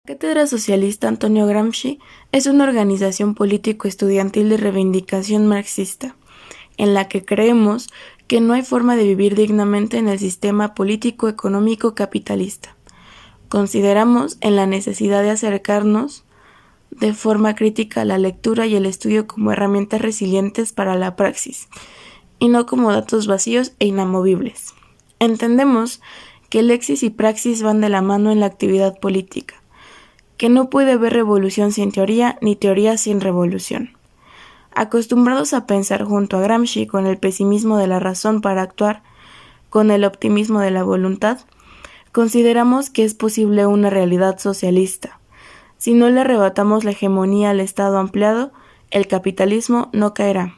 Cátedra Socialista Antonio Gramsci es una organización político-estudiantil de reivindicación marxista, en la que creemos que no hay forma de vivir dignamente en el sistema político-económico capitalista. Consideramos en la necesidad de acercarnos de forma crítica a la lectura y el estudio como herramientas resilientes para la praxis, y no como datos vacíos e inamovibles. Entendemos que lexis y praxis van de la mano en la actividad política, que no puede haber revolución sin teoría, ni teoría sin revolución. Acostumbrados a pensar junto a Gramsci con el pesimismo de la razón para actuar, con el optimismo de la voluntad, consideramos que es posible una realidad socialista. Si no le arrebatamos la hegemonía al Estado ampliado, el capitalismo no caerá.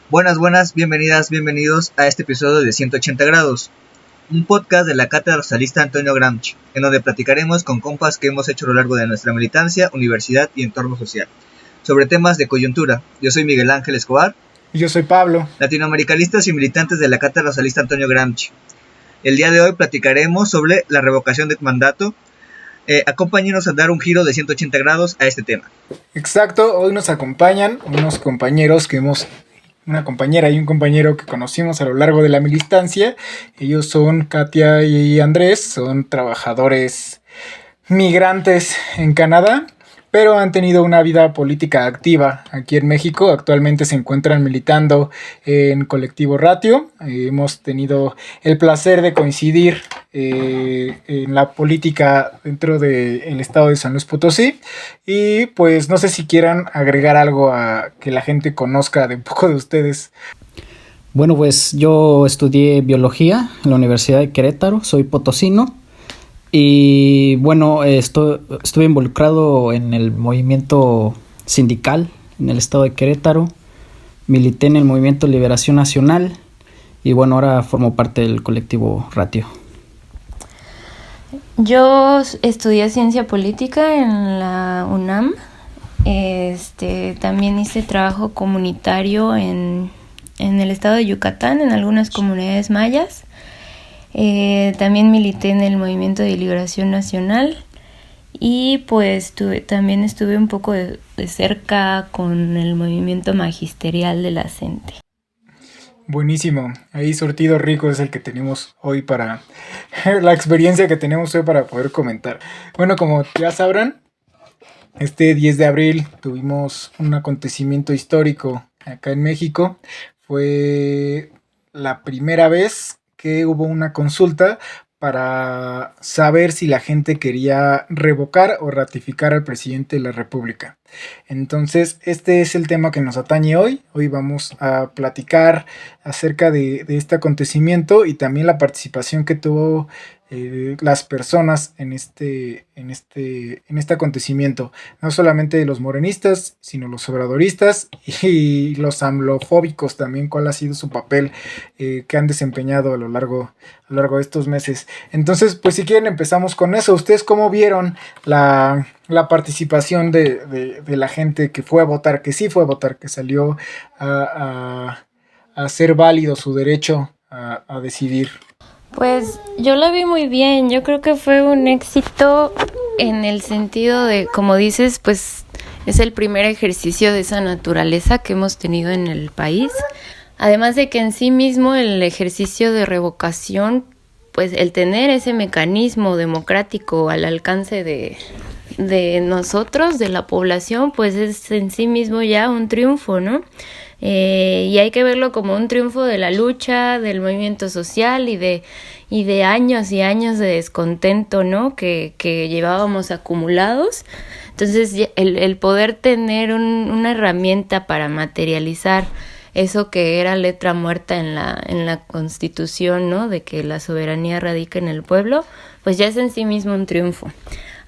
Buenas, bienvenidas, bienvenidos a este episodio de 180 grados, un podcast de la Cátedra Socialista Antonio Gramsci, en donde platicaremos con compas que hemos hecho a lo largo de nuestra militancia, universidad y entorno social, sobre temas de coyuntura. Yo soy Miguel Ángel Escobar. Y yo soy Pablo. Latinoamericalistas y militantes de la Cátedra Socialista Antonio Gramsci. El día de hoy platicaremos sobre la revocación de mandato. Acompáñenos a dar un giro de 180 grados a este tema. Exacto, hoy nos acompañan unos compañeros una compañera y un compañero que conocimos a lo largo de la militancia. Ellos son Katia y Andrés, son trabajadores migrantes en Canadá, pero han tenido una vida política activa aquí en México. Actualmente se encuentran militando en Colectivo Ratio. Hemos tenido el placer de coincidir en la política dentro del estado de San Luis Potosí. Y pues no sé si quieran agregar algo a que la gente conozca de un poco de ustedes. Bueno, pues yo estudié biología en la Universidad de Querétaro, soy potosino. Y bueno, estuve involucrado en el movimiento sindical en el estado de Querétaro. Milité en el movimiento Liberación Nacional y bueno, ahora formo parte del colectivo Ratio. Yo estudié ciencia política en la UNAM. También hice trabajo comunitario en el estado de Yucatán, en algunas comunidades mayas. También milité en el Movimiento de Liberación Nacional y pues también estuve un poco de cerca con el movimiento magisterial de la CENTE. Buenísimo, ahí surtido rico es el que tenemos hoy para la experiencia que tenemos hoy para poder comentar. Bueno, como ya sabrán, este 10 de abril tuvimos un acontecimiento histórico acá en México. Fue la primera vez que hubo una consulta para saber si la gente quería revocar o ratificar al presidente de la República. Entonces, este es el tema que nos atañe hoy. Hoy vamos a platicar acerca de este acontecimiento y también la participación que tuvo las personas en este acontecimiento, no solamente los morenistas, sino los obradoristas y los amlofóbicos también, cuál ha sido su papel que han desempeñado a lo largo de estos meses. Entonces, pues si quieren empezamos con eso. ¿Ustedes cómo vieron la participación de la gente que fue a votar, que sí fue a votar, que salió a hacer válido su derecho a decidir? Pues yo la vi muy bien, yo creo que fue un éxito en el sentido de, como dices, pues es el primer ejercicio de esa naturaleza que hemos tenido en el país. Además de que en sí mismo el ejercicio de revocación, pues el tener ese mecanismo democrático al alcance de nosotros, de la población, pues es en sí mismo ya un triunfo, ¿no? Y hay que verlo como un triunfo de la lucha, del movimiento social y de años y años de descontento, ¿no? que llevábamos acumulados. Entonces el poder tener una herramienta para materializar eso que era letra muerta en la Constitución, ¿no? De que la soberanía radica en el pueblo, pues ya es en sí mismo un triunfo.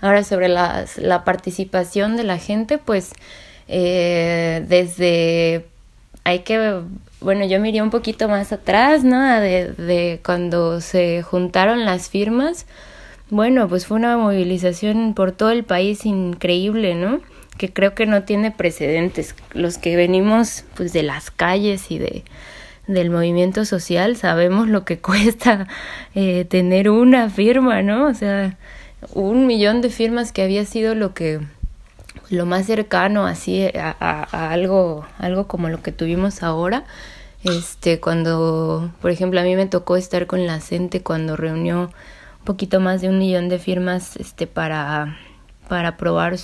Ahora, sobre la participación de la gente, pues yo me iría un poquito más atrás, ¿no? De cuando se juntaron las firmas. bueno, pues fue una movilización por todo el país increíble, ¿no? Que creo que no tiene precedentes. Los que venimos pues de las calles y del movimiento social sabemos lo que cuesta tener una firma, ¿no? O sea, 1 millón de firmas, que había sido lo más cercano así a algo como lo que tuvimos ahora. Cuando, por ejemplo, a mí me tocó estar con la CENTE cuando reunió un poquito más de 1 millón de firmas para aprobar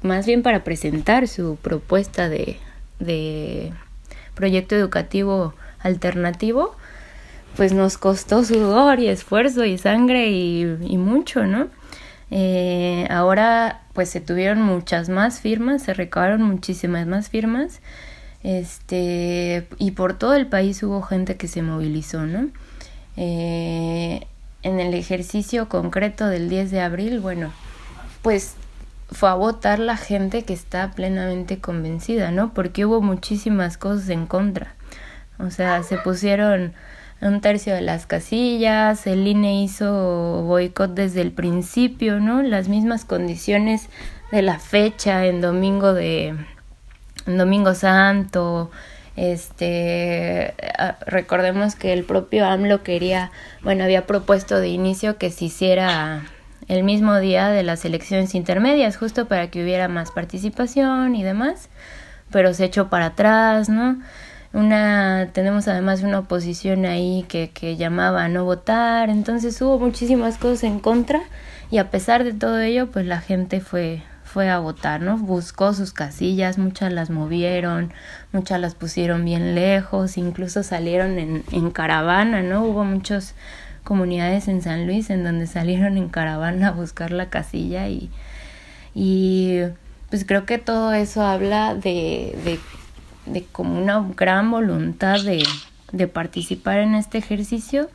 más bien para presentar su propuesta de proyecto educativo alternativo. Pues nos costó sudor y esfuerzo y sangre y mucho, ¿no? Ahora pues se tuvieron muchas más firmas, se recabaron muchísimas más firmas, y por todo el país hubo gente que se movilizó, ¿no? En el ejercicio concreto del 10 de abril, bueno, pues fue a votar la gente que está plenamente convencida, ¿no? Porque hubo muchísimas cosas en contra. O sea, se pusieron 1/3 de las casillas, el INE hizo boicot desde el principio, ¿no? Las mismas condiciones de la fecha en Domingo Santo. Recordemos que el propio AMLO había propuesto de inicio que se hiciera el mismo día de las elecciones intermedias, justo para que hubiera más participación y demás, pero se echó para atrás, ¿no? Tenemos además una oposición ahí que llamaba a no votar, entonces hubo muchísimas cosas en contra, y a pesar de todo ello, pues la gente fue a votar, ¿no? Buscó sus casillas, muchas las movieron, muchas las pusieron bien lejos, incluso salieron en caravana, ¿no? Hubo muchas comunidades en San Luis en donde salieron en caravana a buscar la casilla, y pues creo que todo eso habla de como una gran voluntad de participar en este ejercicio,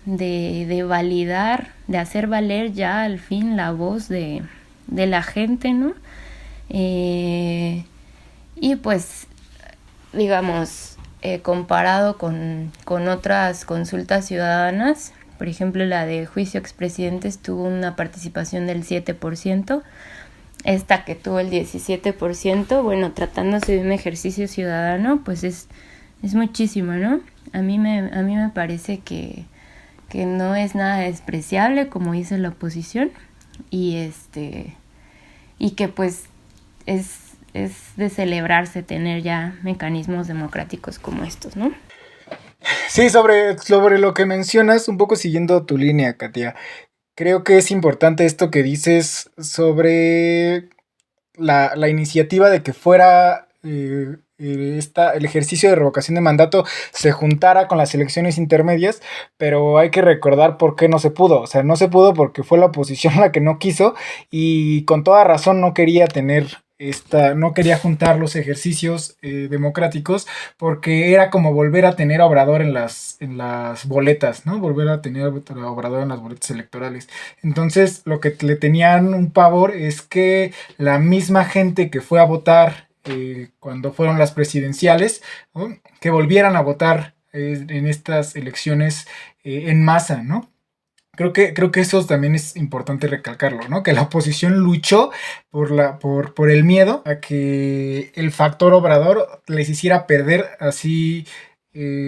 de validar, de hacer valer ya al fin la voz de la gente, ¿no? Y pues, digamos, comparado con otras consultas ciudadanas, por ejemplo, la de juicio expresidentes tuvo una participación del 7%, esta que tuvo el 17%, bueno, tratándose de un ejercicio ciudadano, pues es muchísimo, ¿no? A mí me parece que no es nada despreciable, como dice la oposición, y que pues es de celebrarse tener ya mecanismos democráticos como estos, ¿no? Sí, sobre lo que mencionas, un poco siguiendo tu línea, Katia. Creo que es importante esto que dices sobre la iniciativa de que fuera el ejercicio de revocación de mandato se juntara con las elecciones intermedias, pero hay que recordar por qué no se pudo. O sea, no se pudo porque fue la oposición la que no quiso, y con toda razón no quería juntar los ejercicios democráticos, porque era como volver a tener a Obrador en las boletas, ¿no? Volver a tener a Obrador en las boletas electorales. Entonces, lo que le tenían un pavor es que la misma gente que fue a votar cuando fueron las presidenciales, ¿no?, que volvieran a votar en estas elecciones en masa, ¿no? Creo que eso también es importante recalcarlo, ¿no? Que la oposición luchó por el miedo a que el factor Obrador les hiciera perder así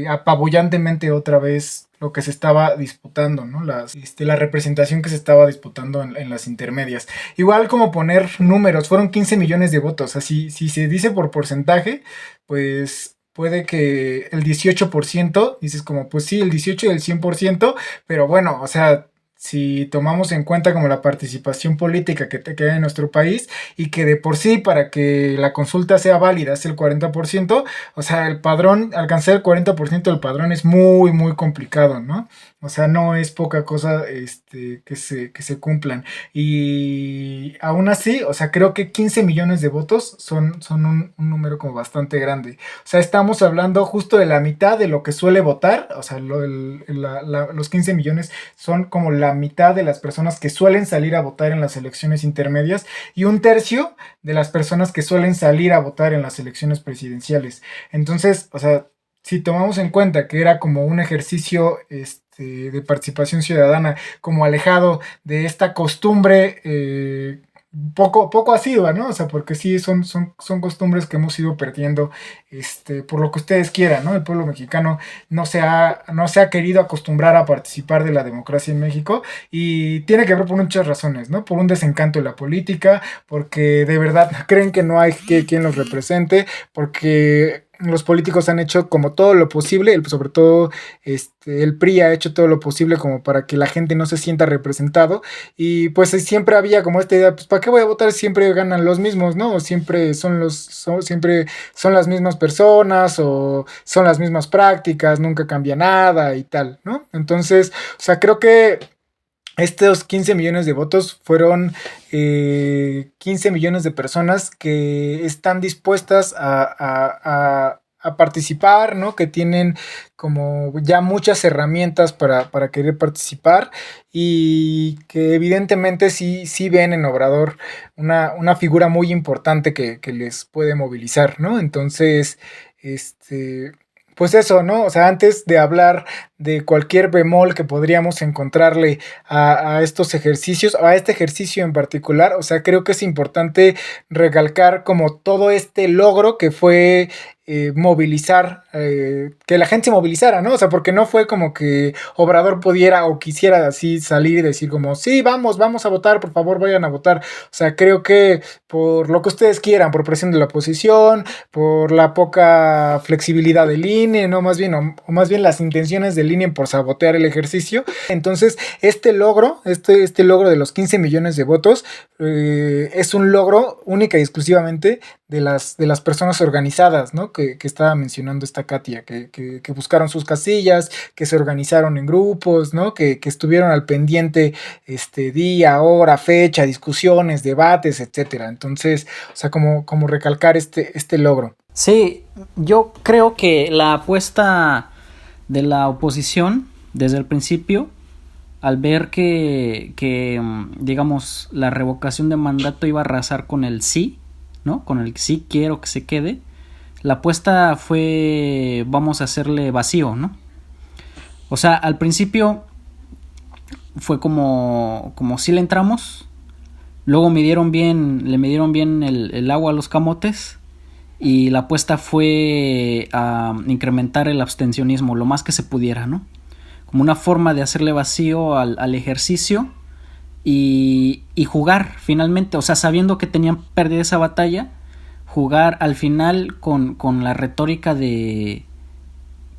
apabullantemente otra vez lo que se estaba disputando, ¿no? La representación que se estaba disputando en las intermedias. Igual como poner números, fueron 15 millones de votos. Así, si se dice por porcentaje, pues puede que el 18%, dices como, pues sí, el 18 y el 100%, pero bueno, o sea, si tomamos en cuenta como la participación política que hay en nuestro país, y que de por sí para que la consulta sea válida es el 40%, o sea, alcanzar el 40% del padrón es muy, muy complicado, ¿no? O sea, no es poca cosa que se cumplan. Y aún así, o sea, creo que 15 millones de votos son un número como bastante grande. O sea, estamos hablando justo de la mitad de lo que suele votar. O sea, los 15 millones son como la mitad de las personas que suelen salir a votar en las elecciones intermedias, y 1/3 de las personas que suelen salir a votar en las elecciones presidenciales. Entonces, o sea, si tomamos en cuenta que era como un ejercicio de participación ciudadana, como alejado de esta costumbre poco asidua, ¿no? O sea, porque sí son costumbres que hemos ido perdiendo, por lo que ustedes quieran, ¿no? El pueblo mexicano no se ha querido acostumbrar a participar de la democracia en México, y tiene que ver por muchas razones, ¿no? Por un desencanto de la política, porque de verdad creen que no hay quien los represente, porque los políticos han hecho como todo lo posible, sobre todo el PRI ha hecho todo lo posible como para que la gente no se sienta representado, y pues siempre había como esta idea, pues ¿para qué voy a votar? Siempre ganan los mismos, ¿no? O siempre son las mismas personas, o son las mismas prácticas, nunca cambia nada y tal, ¿no? Entonces, o sea, creo que estos 15 millones de votos fueron 15 millones de personas que están dispuestas a participar, ¿no? Que tienen como ya muchas herramientas para querer participar, y que evidentemente sí ven en Obrador una figura muy importante que les puede movilizar, ¿no? Entonces, pues eso, ¿no? O sea, antes de hablar de cualquier bemol que podríamos encontrarle a estos ejercicios, a este ejercicio en particular, o sea, creo que es importante recalcar como todo este logro que fue movilizar, que la gente se movilizara, ¿no? O sea, porque no fue como que Obrador pudiera o quisiera así salir y decir como, sí, vamos a votar, por favor, vayan a votar. O sea, creo que por lo que ustedes quieran, por presión de la oposición, por la poca flexibilidad del INE, ¿no? Más bien, o más bien las intenciones del INE por sabotear el ejercicio. Entonces, este logro de los 15 millones de votos, es un logro única y exclusivamente de las personas organizadas, ¿no? Que estaba mencionando esta Katia, que buscaron sus casillas, que se organizaron en grupos, ¿no? Que estuvieron al pendiente día, hora, fecha, discusiones, debates, etcétera. Entonces, o sea, como recalcar este logro. Sí, yo creo que la apuesta de la oposición desde el principio, al ver que digamos, la revocación de mandato iba a arrasar con el sí, ¿no? Con el sí quiero que se quede, la apuesta fue vamos a hacerle vacío, ¿no? O sea, al principio fue como sí le entramos, luego le midieron bien el agua a los camotes, y la apuesta fue a incrementar el abstencionismo lo más que se pudiera, ¿no? Como una forma de hacerle vacío al ejercicio y jugar finalmente, o sea, sabiendo que tenían perdida esa batalla, jugar al final con la retórica de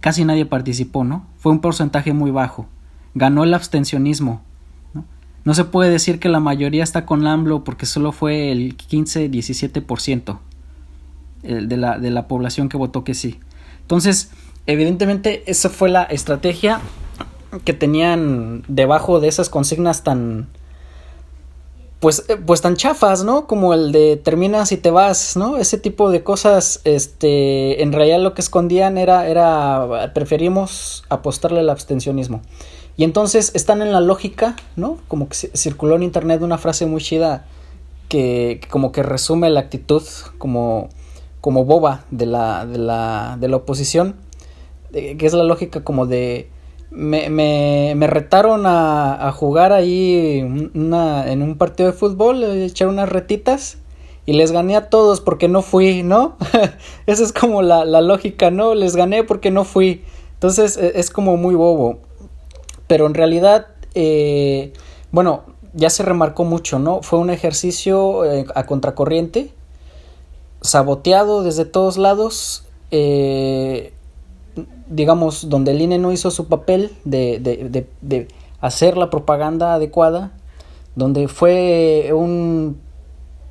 casi nadie participó, ¿no? Fue un porcentaje muy bajo, ganó el abstencionismo, ¿no? No se puede decir que la mayoría está con AMLO porque solo fue el 15-17% de la población que votó que sí. Entonces, evidentemente esa fue la estrategia que tenían debajo de esas consignas tan pues tan chafas, ¿no? Como el de terminas y te vas, ¿no? Ese tipo de cosas, en realidad lo que escondían era preferimos apostarle al abstencionismo. Y entonces están en la lógica, ¿no? Como que circuló en internet una frase muy chida que como que resume la actitud como boba de la oposición, que es la lógica como de me retaron a jugar ahí en un partido de fútbol, echar unas retitas y les gané a todos porque no fui, ¿no? Esa es como la lógica, ¿no? Les gané porque no fui. Entonces es como muy bobo, pero en realidad bueno, ya se remarcó mucho, ¿no? Fue un ejercicio a contracorriente, saboteado desde todos lados, digamos, donde el INE no hizo su papel de hacer la propaganda adecuada, donde fue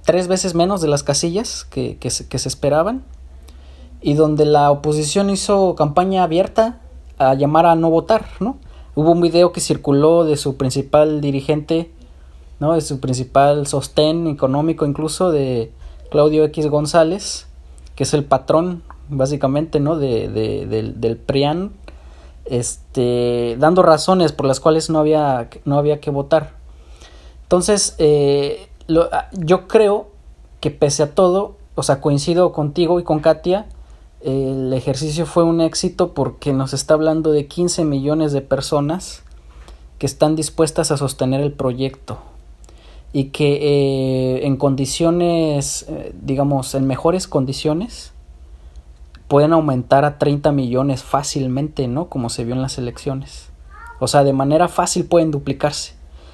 3 veces menos de las casillas que se esperaban, y donde la oposición hizo campaña abierta a llamar a no votar, ¿no? Hubo un video que circuló de su principal dirigente, ¿no? De su principal sostén económico, incluso de Claudio X González, que es el patrón básicamente, ¿no? del PRIAN, dando razones por las cuales no había que votar. Entonces, yo creo que pese a todo, o sea, coincido contigo y con Katia, el ejercicio fue un éxito porque nos está hablando de 15 millones de personas que están dispuestas a sostener el proyecto y que en condiciones, digamos, en mejores condiciones, pueden aumentar a 30 millones fácilmente, ¿no? Como se vio en las elecciones. O sea, de manera fácil pueden duplicarse.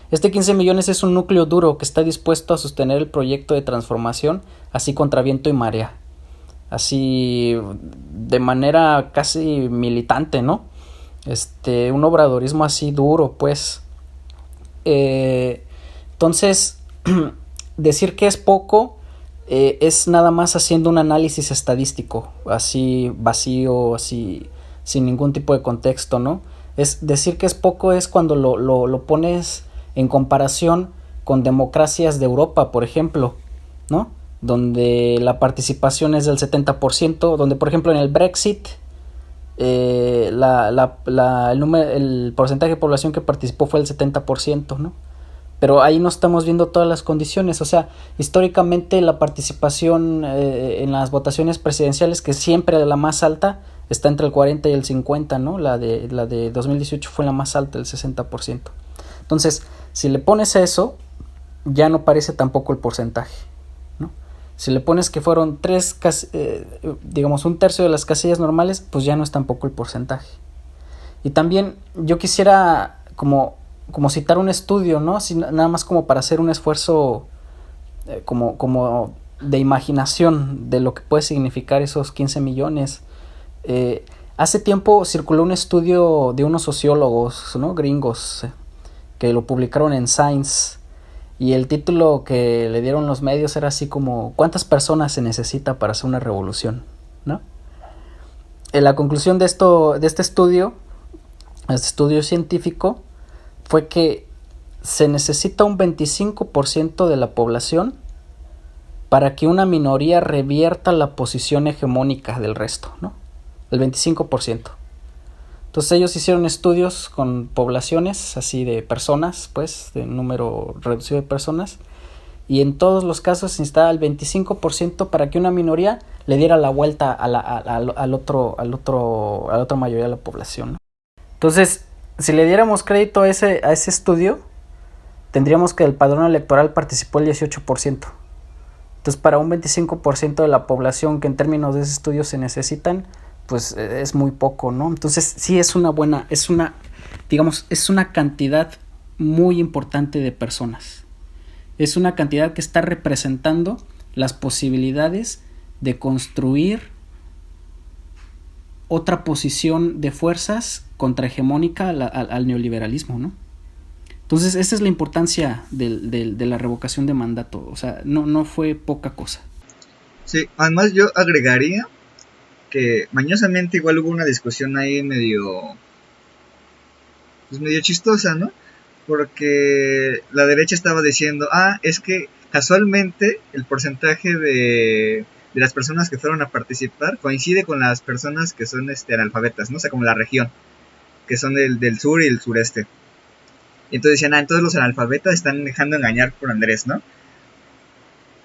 Este 15 millones es un núcleo duro que está dispuesto a sostener el proyecto de transformación, así contra viento y marea. Así de manera casi militante, ¿no? Un obradorismo así duro, pues. Entonces, decir que es poco es nada más haciendo un análisis estadístico, así vacío, así sin ningún tipo de contexto, ¿no? Es decir que es poco es cuando lo pones en comparación con democracias de Europa, por ejemplo, ¿no? Donde la participación es del 70%, donde por ejemplo en el Brexit el porcentaje de población que participó fue el 70%, ¿no? Pero ahí no estamos viendo todas las condiciones. O sea, históricamente la participación en las votaciones presidenciales, que siempre la más alta, está entre el 40 y el 50, ¿no? La de 2018 fue la más alta, el 60%. Entonces, si le pones eso, ya no parece tampoco el porcentaje, ¿no? Si le pones que fueron digamos un tercio de las casillas normales, pues ya no es tampoco el porcentaje. Y también yo quisiera como citar un estudio, ¿no? Nada más como para hacer un esfuerzo como de imaginación de lo que puede significar esos 15 millones. Hace tiempo circuló un estudio de unos sociólogos, ¿no? Gringos, que lo publicaron en Science, y el título que le dieron los medios era así como ¿cuántas personas se necesita para hacer una revolución?, ¿no? La conclusión de este estudio científico, fue que se necesita un 25% de la población para que una minoría revierta la posición hegemónica del resto, ¿no? El 25%. Entonces ellos hicieron estudios con poblaciones así de personas, pues, de número reducido de personas, y en todos los casos se necesitaba el 25% para que una minoría le diera la vuelta a la otra mayoría de la población, ¿no? Entonces, si le diéramos crédito a ese estudio, tendríamos que el padrón electoral participó el 18%. Entonces, para un 25% de la población que en términos de ese estudio se necesitan, pues es muy poco, ¿no? Entonces, sí es una cantidad muy importante de personas. Es una cantidad que está representando las posibilidades de construir otra posición de fuerzas contrahegemónica al neoliberalismo, ¿no? Entonces, esa es la importancia de la revocación de mandato. O sea, no fue poca cosa. Sí, además yo agregaría que mañosamente igual hubo una discusión ahí medio chistosa, ¿no? Porque la derecha estaba diciendo, es que casualmente el porcentaje de las personas que fueron a participar coincide con las personas que son analfabetas, ¿no? O sea, como la región, que son del sur y el sureste. Y entonces decían, entonces los analfabetas están dejando engañar por Andrés, ¿no?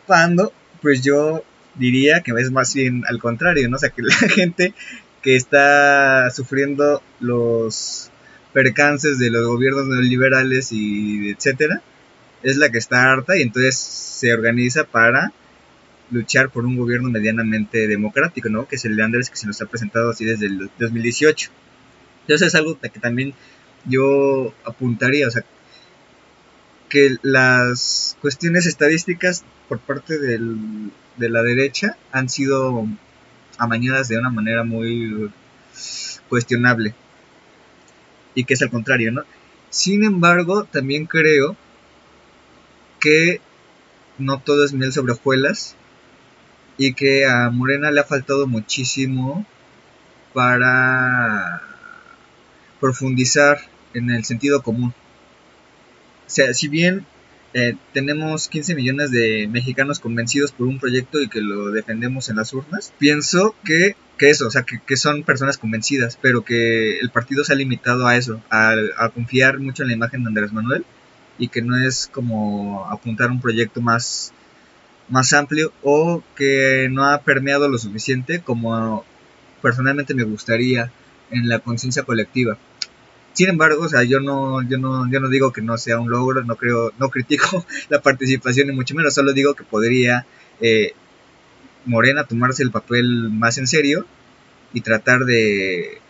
Cuando, pues yo diría que es más bien al contrario, ¿no? O sea, que la gente que está sufriendo los percances de los gobiernos neoliberales y etcétera, es la que está harta y entonces se organiza para luchar por un gobierno medianamente democrático, ¿no? Que es el de Andrés, que se nos ha presentado así desde el 2018. Entonces es algo que también yo apuntaría, o sea, que las cuestiones estadísticas por parte de la derecha han sido amañadas de una manera muy cuestionable y que es al contrario, ¿no? Sin embargo, también creo que no todo es miel sobre hojuelas y que a Morena le ha faltado muchísimo para profundizar en el sentido común. O sea, si bien tenemos 15 millones de mexicanos convencidos por un proyecto y que lo defendemos en las urnas, pienso que eso, o sea, que son personas convencidas, pero que el partido se ha limitado a eso, a confiar mucho en la imagen de Andrés Manuel y que no es como apuntar un proyecto más amplio, o que no ha permeado lo suficiente como personalmente me gustaría en la conciencia colectiva. Sin embargo, o sea, yo no digo que no sea un logro, no critico la participación ni mucho menos, solo digo que podría Morena tomarse el papel más en serio y tratar de,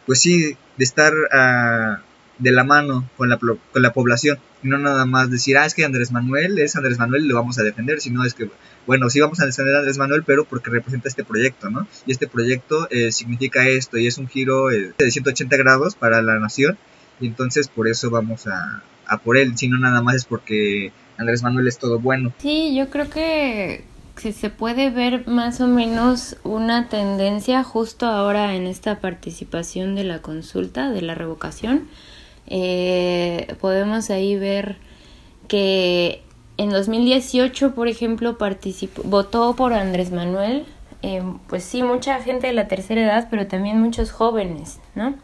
pues sí, de estar de la mano con la población, y no nada más decir, es que Andrés Manuel es Andrés Manuel y lo vamos a defender, sino es que, bueno, sí vamos a defender a Andrés Manuel, pero porque representa este proyecto, ¿no? Y este proyecto significa esto, y es un giro de 180 grados para la nación, y entonces por eso vamos a por él, sino nada más es porque Andrés Manuel es todo bueno. Sí, yo creo que se puede ver más o menos una tendencia justo ahora en esta participación de la consulta, de la revocación. Podemos ahí ver que en 2018, por ejemplo, votó por Andrés Manuel, pues sí, mucha gente de la tercera edad, pero también muchos jóvenes, ¿no?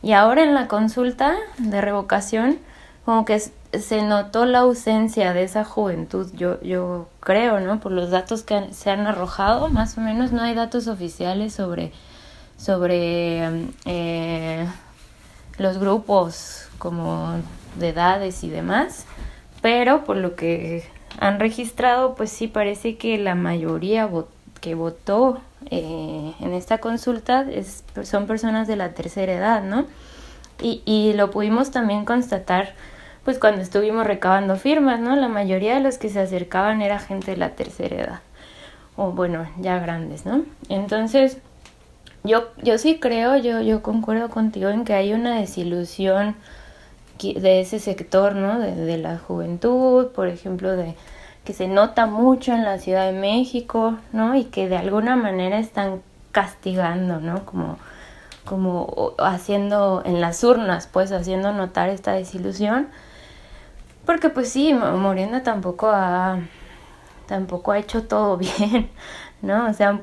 Y ahora en la consulta de revocación, como que se notó la ausencia de esa juventud, yo creo, ¿no? Por los datos que se han arrojado, más o menos no hay datos oficiales sobre los grupos como de edades y demás, pero por lo que han registrado, pues sí parece que la mayoría que votó en esta consulta son personas de la tercera edad, ¿no? Y lo pudimos también constatar pues cuando estuvimos recabando firmas, ¿no? La mayoría de los que se acercaban era gente de la tercera edad, o bueno, ya grandes, ¿no? Entonces, yo sí creo, yo concuerdo contigo en que hay una desilusión de ese sector, ¿no? De la juventud, por ejemplo, que se nota mucho en la Ciudad de México, ¿no? Y que de alguna manera están castigando, ¿no? Como haciendo en las urnas, pues haciendo notar esta desilusión. Porque pues sí, Morena tampoco ha hecho todo bien, ¿no? O sea, han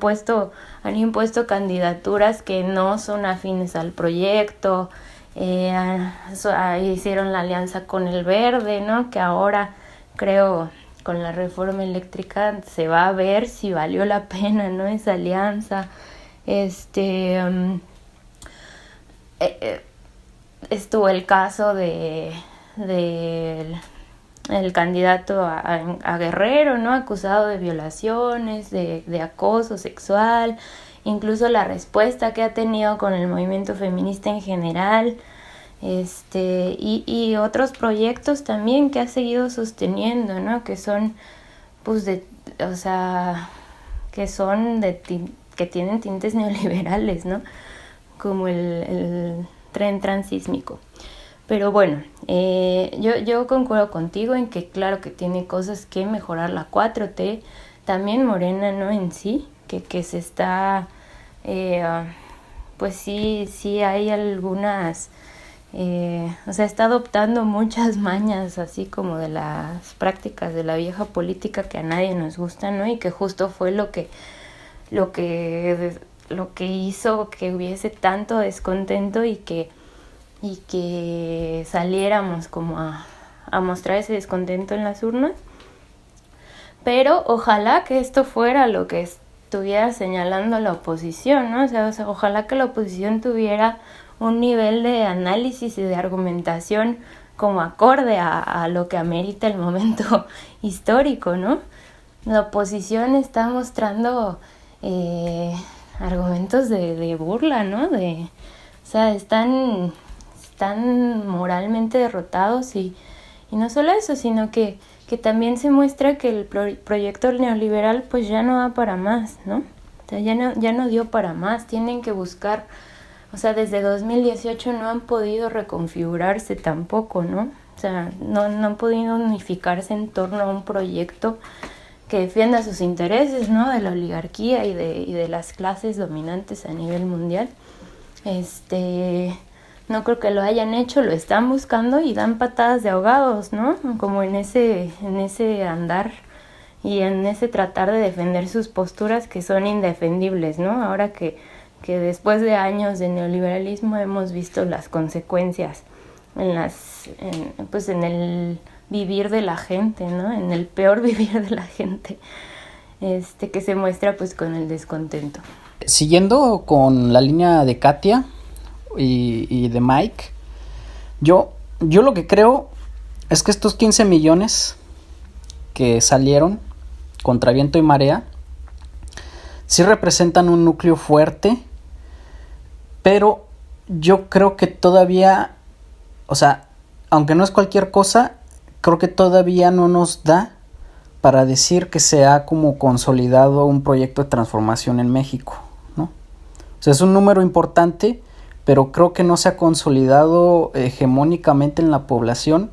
impuesto candidaturas que no son afines al proyecto, hicieron la alianza con el Verde, ¿no? Que ahora creo con la reforma eléctrica se va a ver si valió la pena, ¿no? Esa alianza. Estuvo el caso del el candidato a Guerrero, ¿no? Acusado de violaciones, de acoso sexual, incluso la respuesta que ha tenido con el movimiento feminista en general, y otros proyectos también que ha seguido sosteniendo, ¿no? Que son, pues, que tienen tintes neoliberales, ¿no? Como el tren transísmico. Pero bueno, yo concuerdo contigo en que claro que tiene cosas que mejorar la 4T, también Morena, ¿no? En sí, que se está, pues sí hay algunas, está adoptando muchas mañas así como de las prácticas de la vieja política que a nadie nos gustan, ¿no? Y que justo fue lo que hizo que hubiese tanto descontento y que saliéramos como a mostrar ese descontento en las urnas. Pero ojalá que esto fuera lo que estuviera señalando la oposición, ¿no? O sea, ojalá que la oposición tuviera un nivel de análisis y de argumentación como acorde a lo que amerita el momento histórico, ¿no? La oposición está mostrando argumentos de burla, ¿no? Están moralmente derrotados y no solo eso, sino que también se muestra que el proyecto neoliberal pues ya no da para más, ¿no? O sea, ya no dio para más, tienen que buscar, o sea, desde 2018 no han podido reconfigurarse tampoco, ¿no? O sea, no han podido unificarse en torno a un proyecto que defienda sus intereses, ¿no? De la oligarquía y de las clases dominantes a nivel mundial. No creo que lo hayan hecho, lo están buscando y dan patadas de ahogados, ¿no? Como en ese andar y en ese tratar de defender sus posturas que son indefendibles, ¿no? Ahora que después de años de neoliberalismo hemos visto las consecuencias en el vivir de la gente, ¿no? En el peor vivir de la gente, que se muestra pues con el descontento. siguiendo con la línea de Katia y de Mike, yo lo que creo es que estos 15 millones que salieron contra viento y marea sí representan un núcleo fuerte, pero yo creo que todavía, o sea, aunque no es cualquier cosa, creo que todavía no nos da para decir que se ha como consolidado un proyecto de transformación en México, ¿no? O sea, es un número importante, pero creo que no se ha consolidado hegemónicamente en la población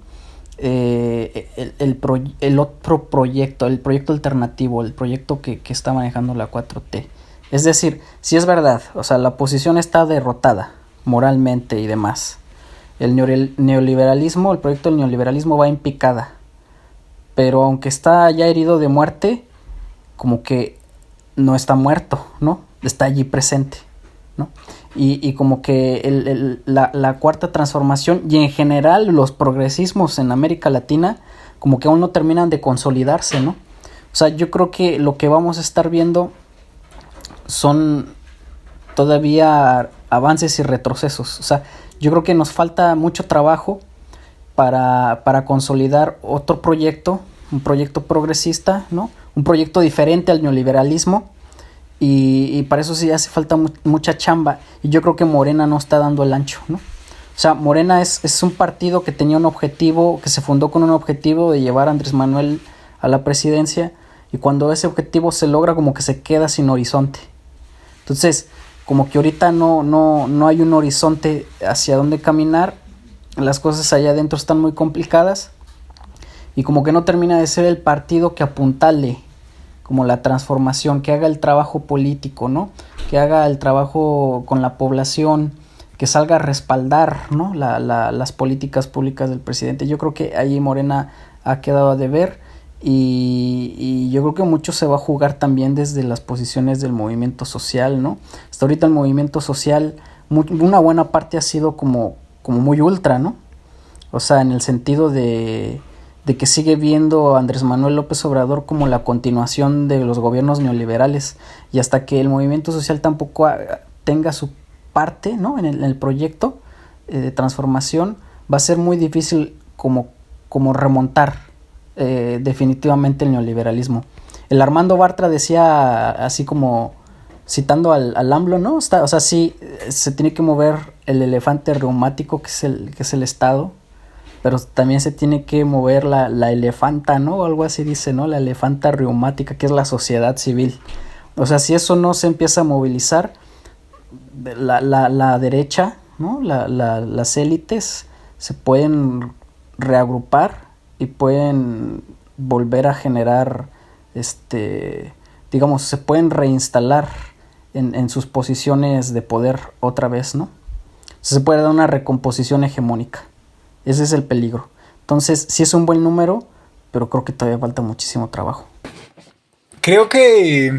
el otro proyecto, el proyecto alternativo, el proyecto que está manejando la 4T. Es decir, si es verdad, o sea, la oposición está derrotada moralmente y demás. El neoliberalismo, el proyecto del neoliberalismo va en picada, pero aunque está ya herido de muerte, como que no está muerto, ¿no? Está allí presente, ¿no? Y como que la cuarta transformación y en general los progresismos en América Latina como que aún no terminan de consolidarse, ¿no? O sea, yo creo que lo que vamos a estar viendo son todavía avances y retrocesos. O sea, yo creo que nos falta mucho trabajo para consolidar otro proyecto, un proyecto progresista, ¿no? Un proyecto diferente al neoliberalismo. Y para eso sí hace falta mucha chamba. Y yo creo que Morena no está dando el ancho, ¿no? O sea, Morena es un partido que tenía un objetivo, que se fundó con un objetivo de llevar a Andrés Manuel a la presidencia. Y cuando ese objetivo se logra, como que se queda sin horizonte. Entonces, como que ahorita no hay un horizonte hacia dónde caminar. Las cosas allá adentro están muy complicadas. Y como que no termina de ser el partido que apuntale como la transformación, que haga el trabajo político, ¿no? Que haga el trabajo con la población, que salga a respaldar, ¿no? las políticas públicas del presidente. Yo creo que ahí Morena ha quedado a deber y yo creo que mucho se va a jugar también desde las posiciones del movimiento social, ¿no? Hasta ahorita el movimiento social, una buena parte ha sido como muy ultra, ¿no? O sea, en el sentido de que sigue viendo a Andrés Manuel López Obrador como la continuación de los gobiernos neoliberales, y hasta que el movimiento social tampoco tenga su parte, ¿no? en el proyecto de transformación, va a ser muy difícil como remontar definitivamente el neoliberalismo. El Armando Bartra decía, así como citando al AMLO, ¿no? O sea, sí, se tiene que mover el elefante reumático que es el Estado, pero también se tiene que mover la elefanta, ¿no? O algo así dice, ¿no? La elefanta reumática, que es la sociedad civil. O sea, si eso no se empieza a movilizar, la derecha, ¿no? Las élites se pueden reagrupar y pueden volver a generar, digamos, se pueden reinstalar en sus posiciones de poder otra vez, ¿no? Se puede dar una recomposición hegemónica. Ese es el peligro. Entonces, sí es un buen número, pero creo que todavía falta muchísimo trabajo. Creo que,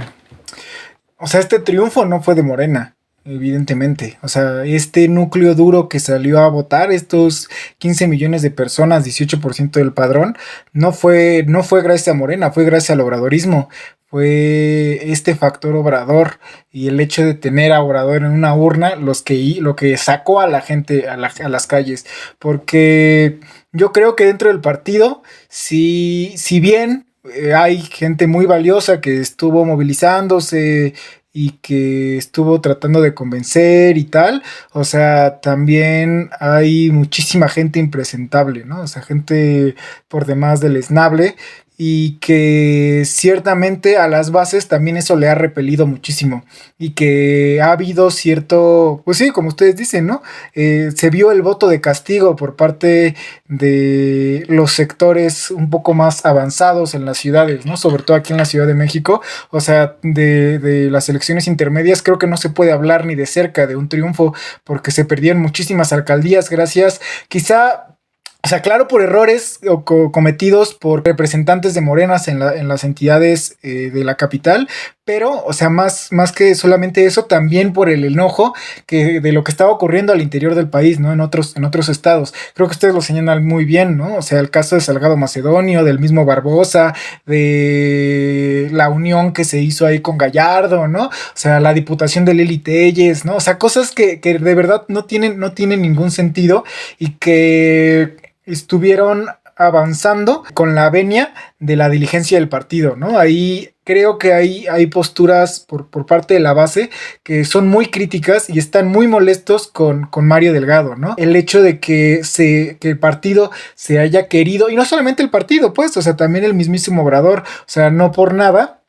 o sea, este triunfo no fue de Morena, evidentemente. O sea, este núcleo duro que salió a votar, estos 15 millones de personas, 18% del padrón, no fue gracias a Morena, fue gracias al obradorismo. Fue este factor Obrador y el hecho de tener a Obrador en una urna lo que sacó a la gente a las calles. Porque yo creo que dentro del partido, si bien hay gente muy valiosa que estuvo movilizándose y que estuvo tratando de convencer y tal, o sea, también hay muchísima gente impresentable, ¿no? O sea, gente por demás deleznable, y que ciertamente a las bases también eso le ha repelido muchísimo, y que ha habido cierto, pues sí, como ustedes dicen, ¿no? Se vio el voto de castigo por parte de los sectores un poco más avanzados en las ciudades, ¿no? Sobre todo aquí en la Ciudad de México. O sea, de las elecciones intermedias creo que no se puede hablar ni de cerca de un triunfo, porque se perdieron muchísimas alcaldías gracias, quizá, o sea, claro, por errores cometidos por representantes de Morenas en las entidades de la capital, pero, o sea, más que solamente eso, también por el enojo de lo que estaba ocurriendo al interior del país, ¿no? En otros estados. Creo que ustedes lo señalan muy bien, ¿no? O sea, el caso de Salgado Macedonio, del mismo Barbosa, de la unión que se hizo ahí con Gallardo, ¿no? O sea, la diputación de Lili Telles, ¿no? O sea, cosas que de verdad no tienen ningún sentido y que estuvieron avanzando con la venia de la diligencia del partido, ¿no? Ahí creo que hay posturas por parte de la base que son muy críticas y están muy molestos con Mario Delgado, ¿no? El hecho de que el partido se haya querido, y no solamente el partido, pues, o sea, también el mismísimo Obrador, o sea, no por nada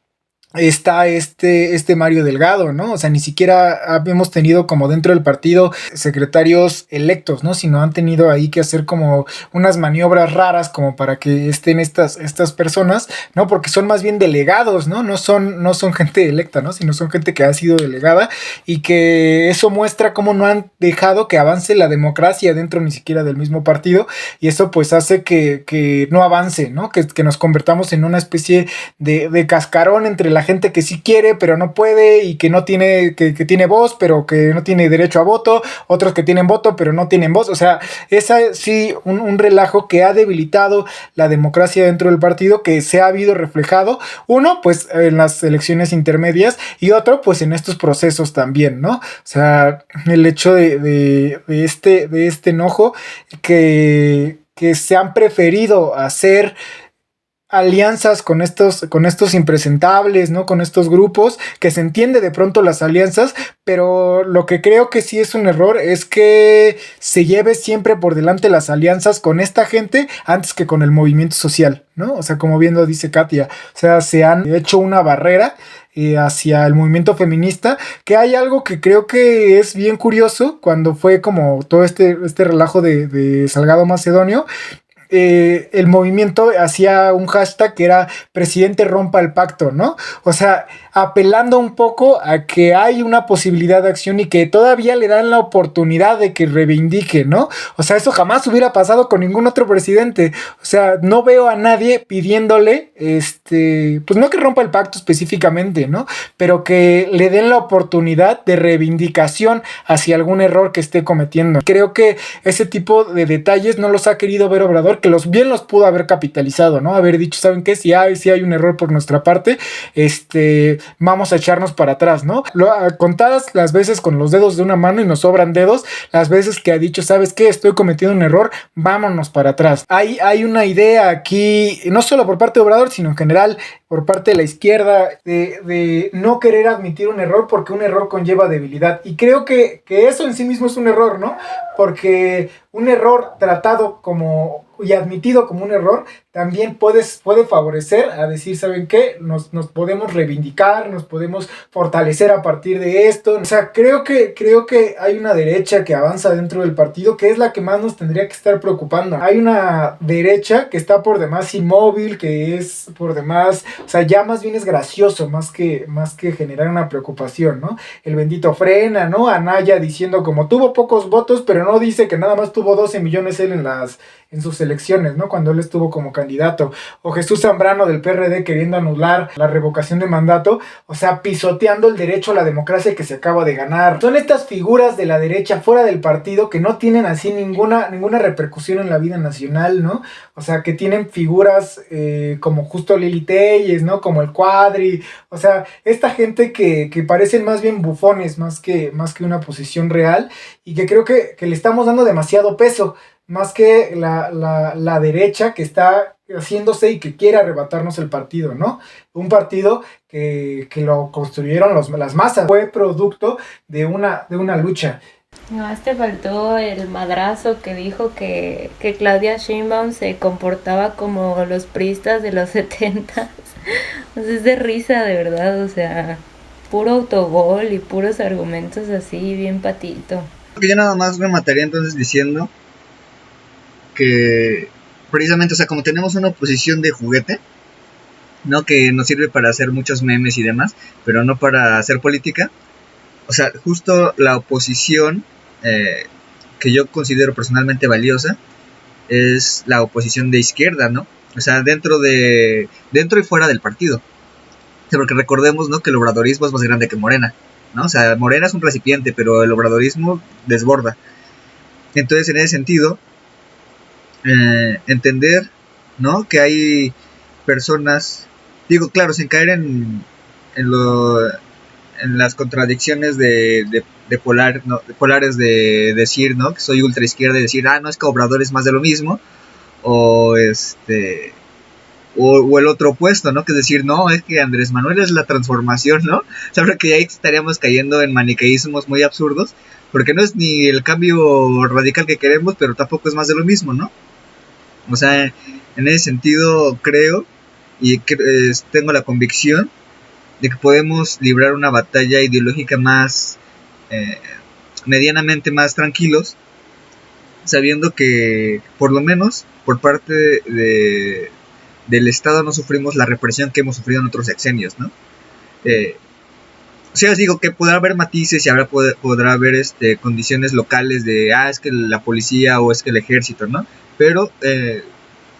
está este Mario Delgado, ¿no? O sea, ni siquiera habíamos tenido como dentro del partido secretarios electos, ¿no? Sino han tenido ahí que hacer como unas maniobras raras como para que estén estas personas, ¿no? Porque son más bien delegados, ¿no? No son gente electa, ¿no? Sino son gente que ha sido delegada y que eso muestra cómo no han dejado que avance la democracia dentro ni siquiera del mismo partido y eso pues hace que no avance, ¿no? Que nos convertamos en una especie de cascarón entre la gente que sí quiere pero no puede y que no tiene que tiene voz pero que no tiene derecho a voto, otros que tienen voto pero no tienen voz, o sea, esa sí un relajo que ha debilitado la democracia dentro del partido, que se ha habido reflejado, uno pues en las elecciones intermedias y otro pues en estos procesos también, ¿no? O sea, el hecho de este enojo que se han preferido hacer alianzas con estos impresentables, ¿no? Con estos grupos, que se entiende de pronto las alianzas, pero lo que creo que sí es un error es que se lleve siempre por delante las alianzas con esta gente antes que con el movimiento social, ¿no? O sea, como bien lo dice Katia, o sea, se han hecho una barrera hacia el movimiento feminista, que hay algo que creo que es bien curioso cuando fue como todo este relajo de Salgado Macedonio. El movimiento hacía un hashtag que era presidente rompa el pacto, ¿no? O sea, apelando un poco a que hay una posibilidad de acción y que todavía le dan la oportunidad de que reivindique, ¿no? O sea, eso jamás hubiera pasado con ningún otro presidente. O sea, no veo a nadie pidiéndole, pues no que rompa el pacto específicamente, ¿no? Pero que le den la oportunidad de reivindicación hacia algún error que esté cometiendo. Creo que ese tipo de detalles no los ha querido ver Obrador, que los pudo haber capitalizado, ¿no? Haber dicho, ¿saben qué? Si hay un error por nuestra parte, vamos a echarnos para atrás, ¿no? Contadas las veces con los dedos de una mano y nos sobran dedos, las veces que ha dicho, ¿sabes qué? Estoy cometiendo un error, vámonos para atrás. Hay una idea aquí, no solo por parte de Obrador, sino en general por parte de la izquierda, de no querer admitir un error porque un error conlleva debilidad. Y creo que eso en sí mismo es un error, ¿no? Porque un error tratado como y admitido como un error también puede favorecer a decir, ¿saben qué? Nos podemos reivindicar, nos podemos fortalecer a partir de esto. O sea, creo que hay una derecha que avanza dentro del partido que es la que más nos tendría que estar preocupando. Hay una derecha que está por demás inmóvil, que es por demás, o sea, ya más bien es gracioso, más que generar una preocupación, ¿no? El bendito Frena, ¿no? Anaya diciendo como tuvo pocos votos, pero no dice que nada más tuvo 12 millones él en sus elecciones, ¿no? Cuando él estuvo como candidato. O Jesús Zambrano del PRD queriendo anular la revocación de mandato, o sea, pisoteando el derecho a la democracia que se acaba de ganar. Son estas figuras de la derecha fuera del partido que no tienen así ninguna repercusión en la vida nacional, ¿no? O sea, que tienen figuras como justo Lili Telles, ¿no? Como el Cuadri, o sea, esta gente que parecen más bien bufones, más que una posición real, y que creo que le estamos dando demasiado peso, más que la derecha que está haciéndose y que quiere arrebatarnos el partido, ¿no? Un partido que lo construyeron las masas, fue producto de una lucha. Nomás te faltó el madrazo que dijo que Claudia Sheinbaum se comportaba como los priistas de los 70. O sea, es de risa, de verdad, o sea, puro autogol y puros argumentos así, bien patito. Yo nada más remataría entonces diciendo que precisamente, o sea, como tenemos una oposición de juguete, ¿no? Que nos sirve para hacer muchos memes y demás, pero no para hacer política. O sea, justo la oposición que yo considero personalmente valiosa es la oposición de izquierda, ¿no? O sea, dentro y fuera del partido. O sea, porque recordemos, ¿no? Que el obradorismo es más grande que Morena, ¿no? O sea, Morena es un recipiente, pero el obradorismo desborda. Entonces, en ese sentido, entender, ¿no? Que hay personas Digo, claro, sin caer en, lo, en las contradicciones de polar, ¿no? De polares de decir, ¿no? Que soy ultra izquierda y decir, no, es que Obrador es más de lo mismo, o o el otro opuesto, ¿no? Que es decir, no, es que Andrés Manuel es la transformación, ¿no? Sabe que ahí estaríamos cayendo en maniqueísmos muy absurdos, porque no es ni el cambio radical que queremos, pero tampoco es más de lo mismo, ¿no? O sea, en ese sentido creo y tengo la convicción de que podemos librar una batalla ideológica más, eh, medianamente más tranquilos, sabiendo que por lo menos por parte del Estado no sufrimos la represión que hemos sufrido en otros sexenios, ¿no? O sea, os digo que podrá haber matices y podrá haber condiciones locales de, es que la policía o es que el ejército, ¿no? Pero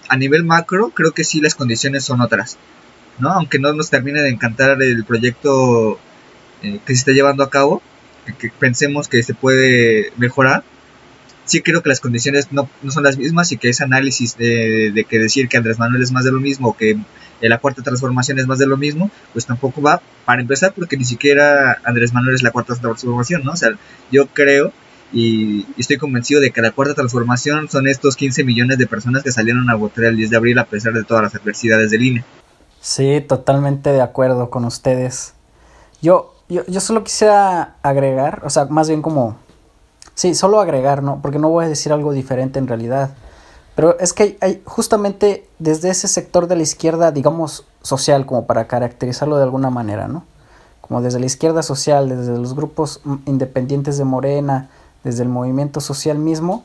a nivel macro creo que sí las condiciones son otras, ¿no? Aunque no nos termine de encantar el proyecto que se está llevando a cabo, que pensemos que se puede mejorar, sí creo que las condiciones no son las mismas y que ese análisis de que decir que Andrés Manuel es más de lo mismo o que la cuarta transformación es más de lo mismo, pues tampoco va, para empezar, porque ni siquiera Andrés Manuel es la cuarta transformación, ¿no? O sea, yo creo y estoy convencido de que la cuarta transformación son estos 15 millones de personas que salieron a votar el 10 de abril a pesar de todas las adversidades del INE. Sí, totalmente de acuerdo con ustedes. Yo solo quisiera agregar, o sea, más bien como... Sí, solo agregar, ¿no? Porque no voy a decir algo diferente en realidad. Pero es que hay justamente desde ese sector de la izquierda, digamos, social, como para caracterizarlo de alguna manera, ¿no? Como desde la izquierda social, desde los grupos independientes de Morena, desde el movimiento social mismo,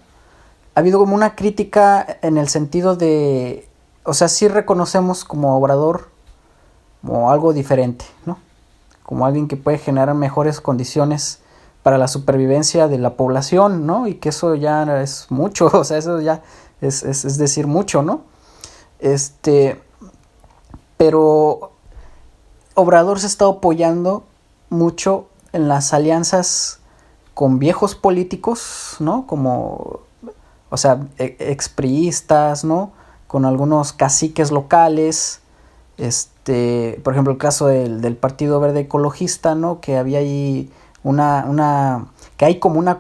ha habido como una crítica en el sentido de... O sea, sí reconocemos como Obrador como algo diferente, ¿no? Como alguien que puede generar mejores condiciones para la supervivencia de la población, ¿no? Y que eso ya es mucho, o sea, eso ya es decir mucho, ¿no? Pero Obrador se está apoyando mucho en las alianzas con viejos políticos, ¿no? Como, o sea, expriistas, ¿no? Con algunos caciques locales, por ejemplo, el caso del Partido Verde Ecologista, ¿no? Que había ahí que hay como una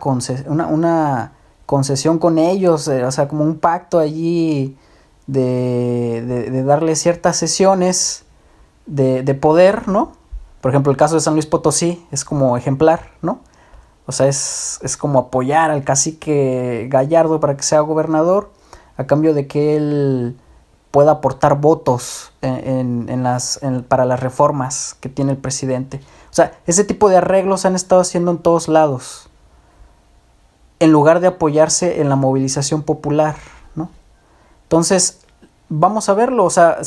concesión con ellos, o sea, como un pacto allí de darle ciertas sesiones de poder, ¿no? Por ejemplo, el caso de San Luis Potosí es como ejemplar, ¿no? O sea, es como apoyar al cacique Gallardo para que sea gobernador a cambio de que él pueda aportar votos para las reformas que tiene el presidente. O sea, ese tipo de arreglos se han estado haciendo en todos lados, en lugar de apoyarse en la movilización popular, ¿no? Entonces, vamos a verlo, o sea,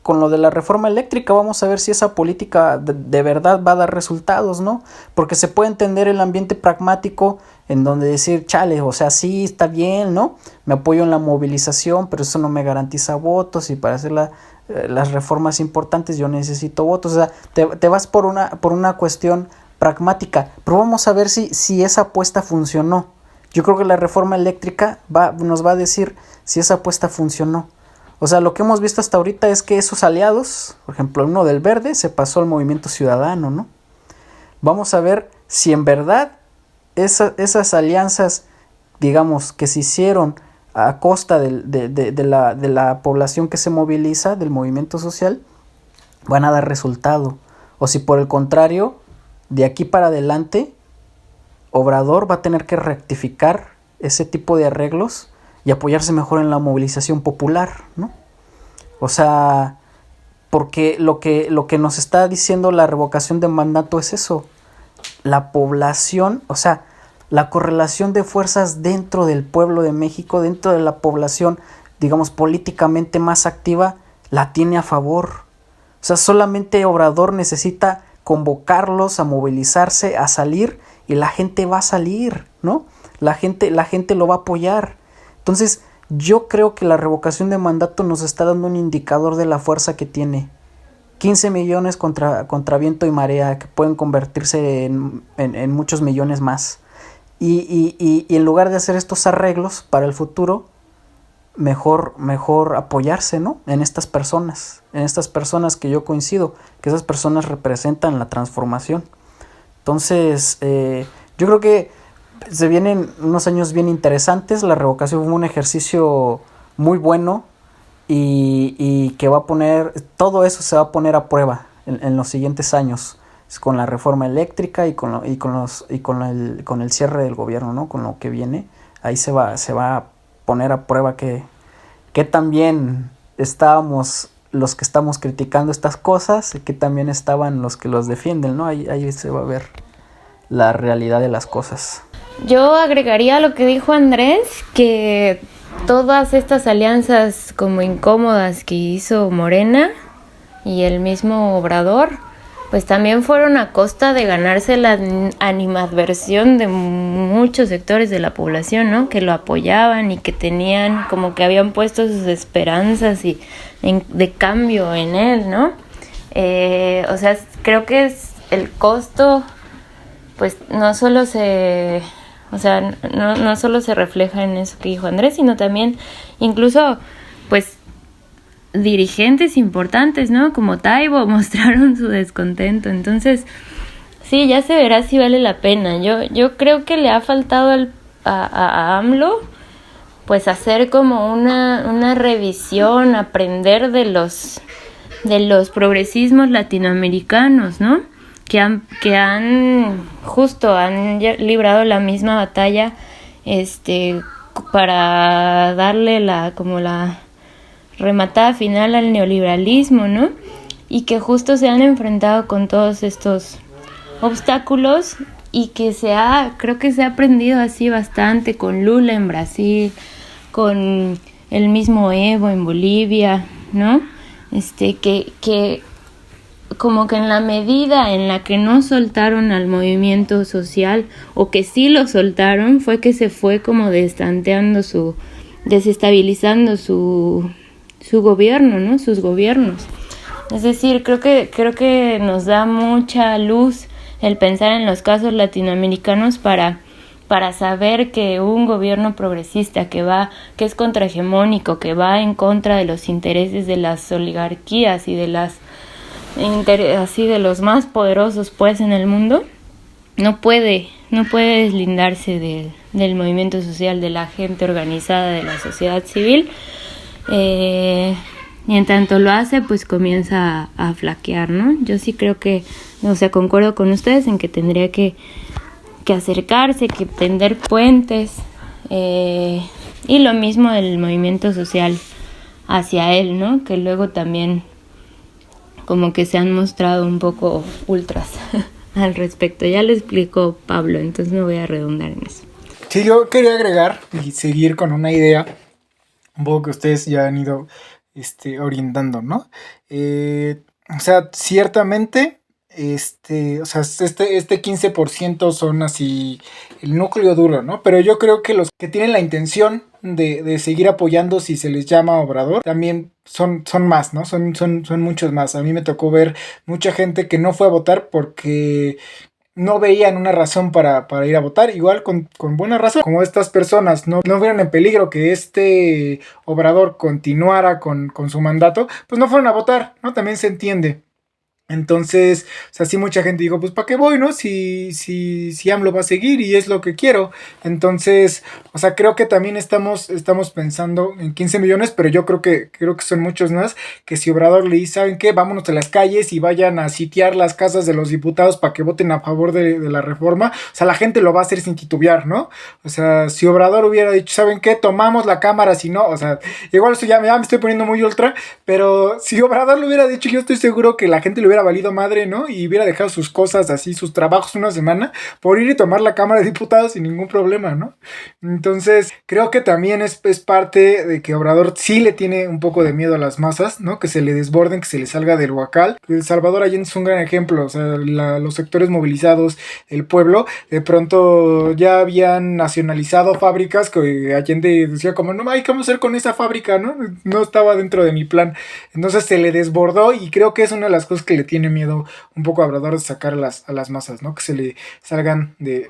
con lo de la reforma eléctrica vamos a ver si esa política de verdad va a dar resultados, ¿no? Porque se puede entender el ambiente pragmático en donde decir, chale, o sea, sí, está bien, ¿no? Me apoyo en la movilización, pero eso no me garantiza votos y para hacer las reformas importantes yo necesito votos. O sea, te vas por una cuestión pragmática, pero vamos a ver si esa apuesta funcionó. Yo creo que la reforma eléctrica nos va a decir si esa apuesta funcionó. O sea, lo que hemos visto hasta ahorita es que esos aliados, por ejemplo, uno del Verde se pasó al Movimiento Ciudadano, ¿no? Vamos a ver si en verdad esas alianzas, digamos, que se hicieron a costa de la población que se moviliza, del movimiento social, van a dar resultado. O si por el contrario, de aquí para adelante, Obrador va a tener que rectificar ese tipo de arreglos y apoyarse mejor en la movilización popular, ¿no? O sea, porque lo que nos está diciendo la revocación de mandato es eso. La población, o sea, la correlación de fuerzas dentro del pueblo de México, dentro de la población, digamos, políticamente más activa, la tiene a favor. O sea, solamente Obrador necesita convocarlos a movilizarse, a salir, y la gente va a salir, ¿no? La gente lo va a apoyar. Entonces, yo creo que la revocación de mandato nos está dando un indicador de la fuerza que tiene. 15 millones contra viento y marea, que pueden convertirse en muchos millones más. Y en lugar de hacer estos arreglos para el futuro, mejor apoyarse, ¿no? En estas personas que yo coincido, que esas personas representan la transformación. Entonces, yo creo que se vienen unos años bien interesantes. La revocación fue un ejercicio muy bueno y que va a poner, todo eso se va a poner a prueba en los siguientes años, con la reforma eléctrica y con el cierre del gobierno, ¿no? Con lo que viene, ahí se va a poner a prueba que también estábamos los que estamos criticando estas cosas y que también estaban los que los defienden, ¿no? Ahí se va a ver la realidad de las cosas. Yo agregaría lo que dijo Andrés, que todas estas alianzas como incómodas que hizo Morena y el mismo Obrador, pues también fueron a costa de ganarse la animadversión de muchos sectores de la población, ¿no? Que lo apoyaban y que tenían, como que habían puesto sus esperanzas de cambio en él, ¿no? O sea, creo que es el costo, pues no solo se refleja en eso que dijo Andrés, sino también incluso, pues, dirigentes importantes, ¿no? Como Taibo mostraron su descontento. Entonces, sí, ya se verá si vale la pena. Yo creo que le ha faltado a AMLO, pues, hacer como una revisión, aprender de los progresismos latinoamericanos, ¿no? Que han librado la misma batalla, para darle la rematada final al neoliberalismo, ¿no? Y que justo se han enfrentado con todos estos obstáculos y que creo que se ha aprendido así bastante con Lula en Brasil, con el mismo Evo en Bolivia, ¿no? Que como que en la medida en la que no soltaron al movimiento social, o que sí lo soltaron, fue que se fue como desestabilizando su gobierno, ¿no? Sus gobiernos. Es decir, creo que nos da mucha luz el pensar en los casos latinoamericanos para saber que un gobierno progresista que es contrahegemónico, que va en contra de los intereses de las oligarquías y de los más poderosos, pues, en el mundo, no puede deslindarse del movimiento social, de la gente organizada, de la sociedad civil. Y en tanto lo hace, pues comienza a flaquear, ¿no? Yo sí creo que, concuerdo con ustedes en que tendría que acercarse, que tender puentes, y lo mismo del movimiento social hacia él, ¿no? Que luego también como que se han mostrado un poco ultras al respecto. Ya lo explicó Pablo, entonces no voy a redundar en eso. Sí, yo quería agregar y seguir con una idea un poco que ustedes ya han ido orientando, ¿no? O sea, ciertamente, este 15% son así el núcleo duro, ¿no? Pero yo creo que los que tienen la intención de seguir apoyando, si se les llama Obrador, también son más, ¿no? Son muchos más. A mí me tocó ver mucha gente que no fue a votar porque no veían una razón para ir a votar, igual con buena razón. Como estas personas no vieron en peligro que este Obrador continuara con su mandato, pues no fueron a votar, ¿no? También se entiende. Entonces, o sea, sí mucha gente dijo, pues ¿para qué voy, no? Si AMLO va a seguir y es lo que quiero. Entonces, o sea, creo que también estamos pensando en 15 millones, pero yo creo que son muchos más, que si Obrador le dice, ¿saben qué? Vámonos a las calles y vayan a sitiar las casas de los diputados para que voten a favor de la reforma. O sea, la gente lo va a hacer sin titubear, ¿no? O sea, si Obrador hubiera dicho, ¿saben qué? Tomamos la cámara, si no, o sea, igual esto ya me estoy poniendo muy ultra, pero si Obrador lo hubiera dicho, yo estoy seguro que la gente le hubiera valido madre, ¿no? Y hubiera dejado sus cosas así, sus trabajos una semana, por ir y tomar la Cámara de Diputados sin ningún problema, ¿no? Entonces, creo que también es parte de que Obrador sí le tiene un poco de miedo a las masas, ¿no? Que se le desborden, que se le salga del huacal. El Salvador Allende es un gran ejemplo, o sea, los sectores movilizados, el pueblo, de pronto ya habían nacionalizado fábricas que Allende decía como, no, ¿qué vamos a hacer con esa fábrica, no? No estaba dentro de mi plan. Entonces se le desbordó y creo que es una de las cosas que le tiene miedo un poco a Obrador de sacar a las masas, ¿no? Que se le salgan de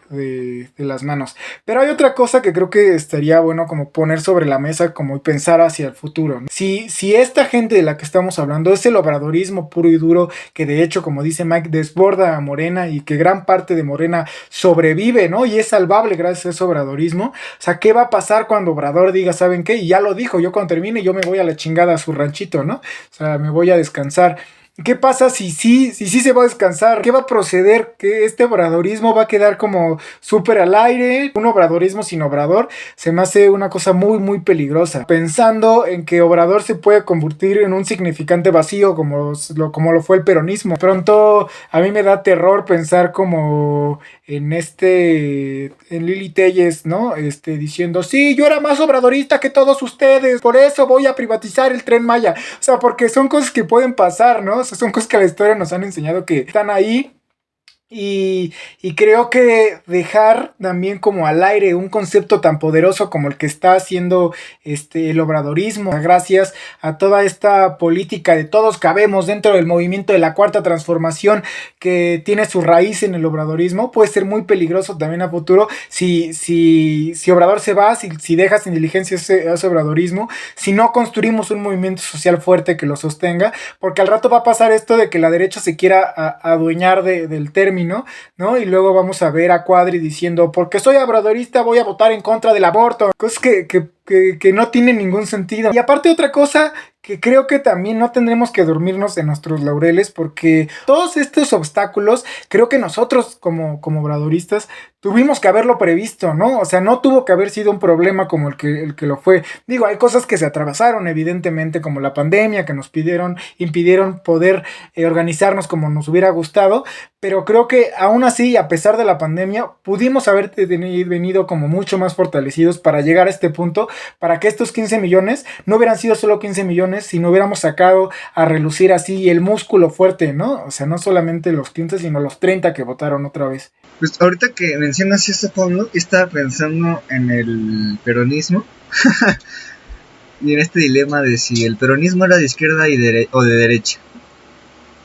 las manos. Pero hay otra cosa que creo que estaría bueno como poner sobre la mesa, como pensar hacia el futuro, ¿no? Si esta gente de la que estamos hablando es el obradorismo puro y duro, que de hecho, como dice Mike, desborda a Morena y que gran parte de Morena sobrevive, ¿no? Y es salvable gracias a ese obradorismo. O sea, ¿qué va a pasar cuando Obrador diga, ¿saben qué? Y ya lo dijo, yo cuando termine yo me voy a la chingada a su ranchito, ¿no? O sea, me voy a descansar. ¿Qué pasa si sí se va a descansar? ¿Qué va a proceder? ¿Que este obradorismo va a quedar como súper al aire? Un obradorismo sin Obrador se me hace una cosa muy, muy peligrosa. Pensando en que Obrador se puede convertir en un significante vacío como lo fue el peronismo. Pronto a mí me da terror pensar como en Lili Téllez, ¿no? Diciendo, sí, yo era más obradorista que todos ustedes, por eso voy a privatizar el Tren Maya. O sea, porque son cosas que pueden pasar, ¿no? O sea, son cosas que la historia nos han enseñado que están ahí. Y creo que dejar también como al aire un concepto tan poderoso como el que está haciendo el obradorismo, gracias a toda esta política de todos cabemos dentro del movimiento de la Cuarta Transformación que tiene su raíz en el obradorismo, puede ser muy peligroso también a futuro si Obrador se va, si deja sin diligencia ese obradorismo, si no construimos un movimiento social fuerte que lo sostenga, porque al rato va a pasar esto de que la derecha se quiera adueñar del término, ¿no? Y luego vamos a ver a Cuadri diciendo, porque soy obradorista voy a votar en contra del aborto. Cosas que no tienen ningún sentido. Y aparte otra cosa que creo que también no tendremos que dormirnos en nuestros laureles, porque todos estos obstáculos creo que nosotros como obradoristas tuvimos que haberlo previsto, ¿no? O sea, no tuvo que haber sido un problema como el que lo fue. Digo, hay cosas que se atravesaron evidentemente, como la pandemia, que nos impidieron poder organizarnos como nos hubiera gustado, pero creo que aún así, a pesar de la pandemia, pudimos haber venido como mucho más fortalecidos para llegar a este punto, para que estos 15 millones no hubieran sido solo 15 millones, sino hubiéramos sacado a relucir así el músculo fuerte, ¿no? O sea, no solamente los 15, sino los 30 que votaron otra vez. Pues ahorita que mencionas este fondo, estaba pensando en el peronismo y en este dilema de si el peronismo era de izquierda o de derecha.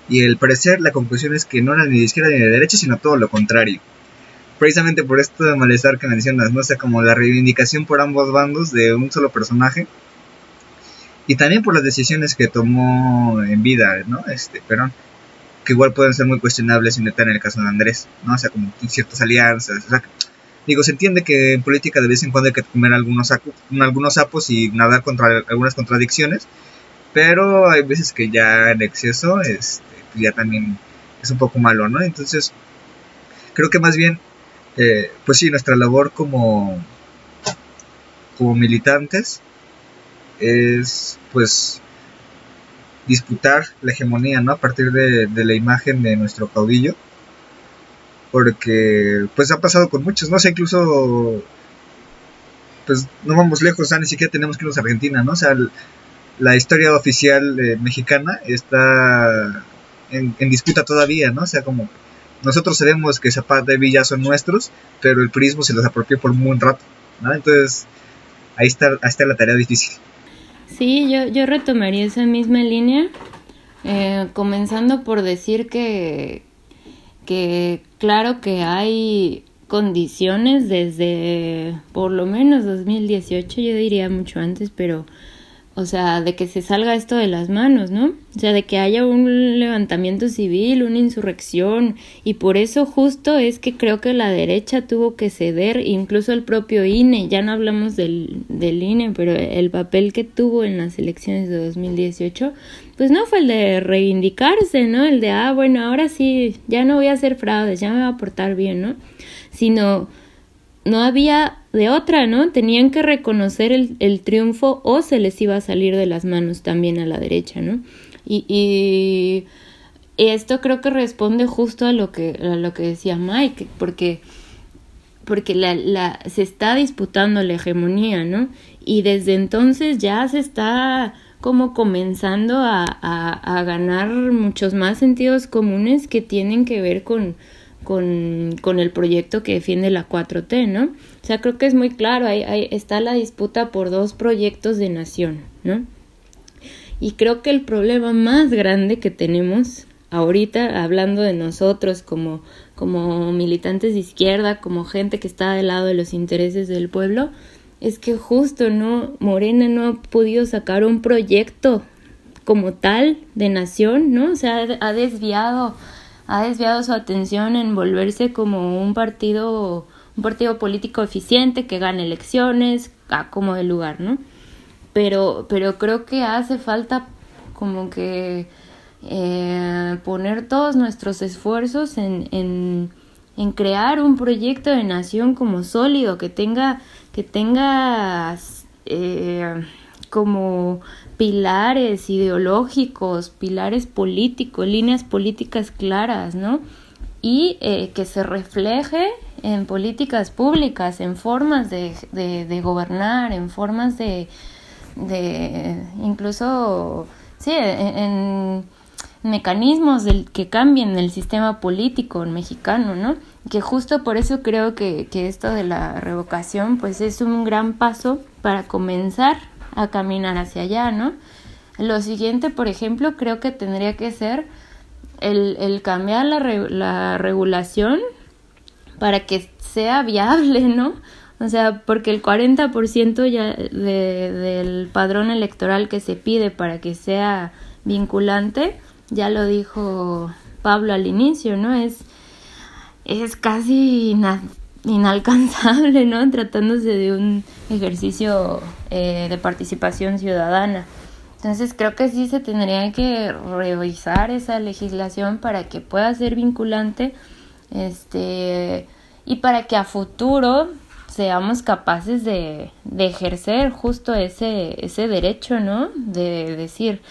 Y al parecer la conclusión es que no era ni de izquierda ni de derecha, sino todo lo contrario. Precisamente por esto de malestar que mencionas, ¿no? O sea, como la reivindicación por ambos bandos de un solo personaje. Y también por las decisiones que tomó en vida, ¿no? Perón, que igual pueden ser muy cuestionables en el caso de Andrés, ¿no? O sea, como ciertas alianzas. O sea, digo, se entiende que en política de vez en cuando hay que comer algunos sapos y nadar contra algunas contradicciones, pero hay veces que ya en exceso, ya también es un poco malo, ¿no? Entonces, creo que más bien, pues sí, nuestra labor como militantes es, pues, disputar la hegemonía, ¿no? A partir de la imagen de nuestro caudillo, porque, pues, ha pasado con muchos, ¿no? O sea, incluso, pues, no vamos lejos, o sea, ni siquiera tenemos que irnos a Argentina, ¿no? O sea, la historia oficial mexicana está en disputa todavía, ¿no? O sea, como nosotros sabemos que Zapata y Villa son nuestros, pero el prismo se los apropió por un buen rato, ¿no? Entonces, ahí está la tarea difícil. Sí, yo retomaría esa misma línea, comenzando por decir que claro que hay condiciones desde por lo menos 2018, yo diría mucho antes, pero o sea, de que se salga esto de las manos, ¿no? O sea, de que haya un levantamiento civil, una insurrección, y por eso justo es que creo que la derecha tuvo que ceder, incluso el propio INE, ya no hablamos del INE, pero el papel que tuvo en las elecciones de 2018, pues no fue el de reivindicarse, ¿no? El de, bueno, ahora sí, ya no voy a hacer fraudes, ya me voy a portar bien, ¿no? Sino, no había de otra, ¿no? Tenían que reconocer el triunfo o se les iba a salir de las manos también a la derecha, ¿no? Y esto creo que responde justo a lo que decía Mike, porque se está disputando la hegemonía, ¿no? Y desde entonces ya se está como comenzando a ganar muchos más sentidos comunes que tienen que ver con el proyecto que defiende la 4T, ¿no? O sea, creo que es muy claro, ahí está la disputa por dos proyectos de nación, ¿no? Y creo que el problema más grande que tenemos ahorita, hablando de nosotros como militantes de izquierda, como gente que está del lado de los intereses del pueblo, es que justo, ¿no? Morena no ha podido sacar un proyecto como tal de nación, ¿no? O sea, ha desviado su atención en volverse como un partido político eficiente que gane elecciones a como de lugar, ¿no? Pero creo que hace falta como que poner todos nuestros esfuerzos en crear un proyecto de nación como sólido, que tenga como pilares ideológicos, pilares políticos, líneas políticas claras, ¿no? Y que se refleje en políticas públicas, en formas de gobernar, en formas de incluso, sí, en mecanismos que cambien el sistema político mexicano, ¿no? Que justo por eso creo que esto de la revocación pues es un gran paso para comenzar a caminar hacia allá, ¿no? Lo siguiente, por ejemplo, creo que tendría que ser el cambiar la regulación para que sea viable, ¿no? O sea, porque el 40% ya del padrón electoral que se pide para que sea vinculante, ya lo dijo Pablo al inicio, ¿no? Es casi inalcanzable, ¿no? Tratándose de un ejercicio de participación ciudadana. Entonces creo que sí se tendría que revisar esa legislación para que pueda ser vinculante, y para que a futuro seamos capaces de ejercer justo ese derecho, ¿no? De decir,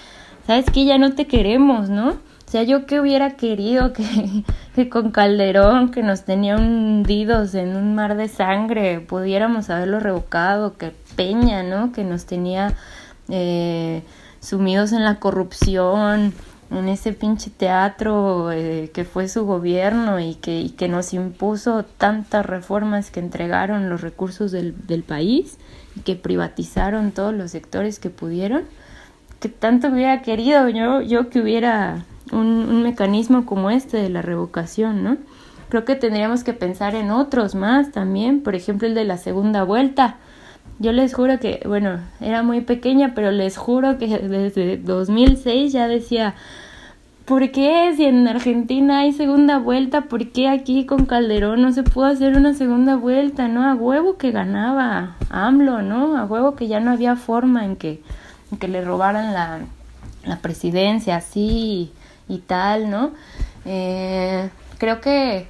¿sabes qué? Ya no te queremos, ¿no? O sea, yo que hubiera querido que con Calderón, que nos tenía hundidos en un mar de sangre, pudiéramos haberlo revocado, que Peña, ¿no? Que nos tenía sumidos en la corrupción, en ese pinche teatro que fue su gobierno y que nos impuso tantas reformas que entregaron los recursos del país y que privatizaron todos los sectores que pudieron, que tanto hubiera querido yo que hubiera un mecanismo como este de la revocación, ¿no? Creo que tendríamos que pensar en otros más también, por ejemplo el de la segunda vuelta. Yo les juro que, bueno, era muy pequeña, pero les juro que desde 2006 ya decía, ¿por qué si en Argentina hay segunda vuelta, por qué aquí con Calderón no se pudo hacer una segunda vuelta, ¿no? A huevo que ganaba AMLO, ¿no? A huevo que ya no había forma en que le robaran la presidencia así y tal, ¿no? Creo que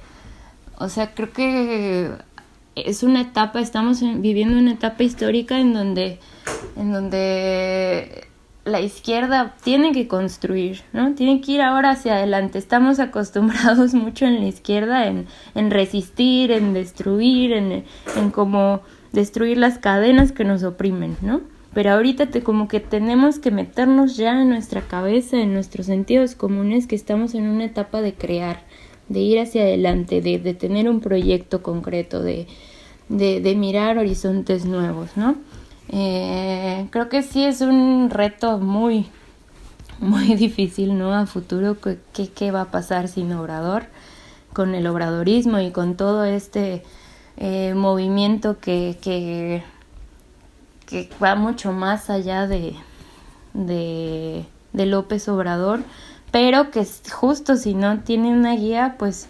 es una etapa, estamos viviendo una etapa histórica en donde la izquierda tiene que construir, ¿no? Tiene que ir ahora hacia adelante. Estamos acostumbrados mucho en la izquierda en resistir, en destruir, en cómo destruir las cadenas que nos oprimen, ¿no? Pero ahorita como que tenemos que meternos ya en nuestra cabeza, en nuestros sentidos comunes, que estamos en una etapa de crear, de ir hacia adelante, de tener un proyecto concreto, de mirar horizontes nuevos, ¿no? Creo que sí es un reto muy, muy difícil, ¿no? A futuro, ¿qué va a pasar sin Obrador? Con el obradorismo y con todo este movimiento que va mucho más allá de López Obrador, pero que justo si no tiene una guía, pues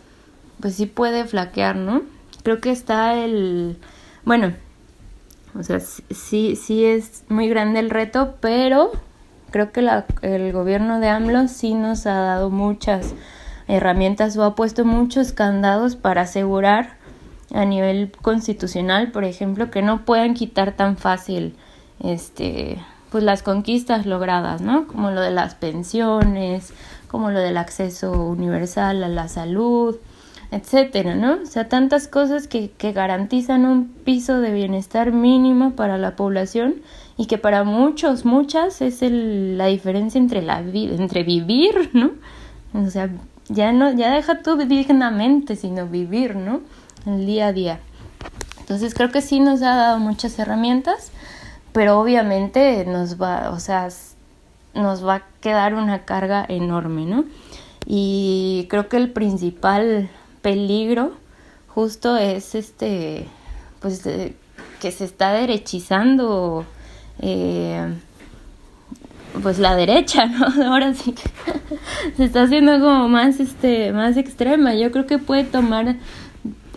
sí puede flaquear, ¿no? Creo que está bueno, o sea, sí es muy grande el reto, pero creo que el gobierno de AMLO sí nos ha dado muchas herramientas o ha puesto muchos candados para asegurar a nivel constitucional, por ejemplo, que no puedan quitar tan fácil pues las conquistas logradas, ¿no? Como lo de las pensiones, como lo del acceso universal a la salud, etcétera, ¿no? O sea, tantas cosas que garantizan un piso de bienestar mínimo para la población y que para muchas es la diferencia entre vivir, ¿no? O sea, ya deja tú dignamente, sino vivir, ¿no? El día a día. Entonces creo que sí nos ha dado muchas herramientas, pero obviamente nos va a quedar una carga enorme, ¿no? Y creo que el principal peligro justo es que se está derechizando pues la derecha, ¿no? Ahora sí que se está haciendo como más extrema. Yo creo que puede tomar,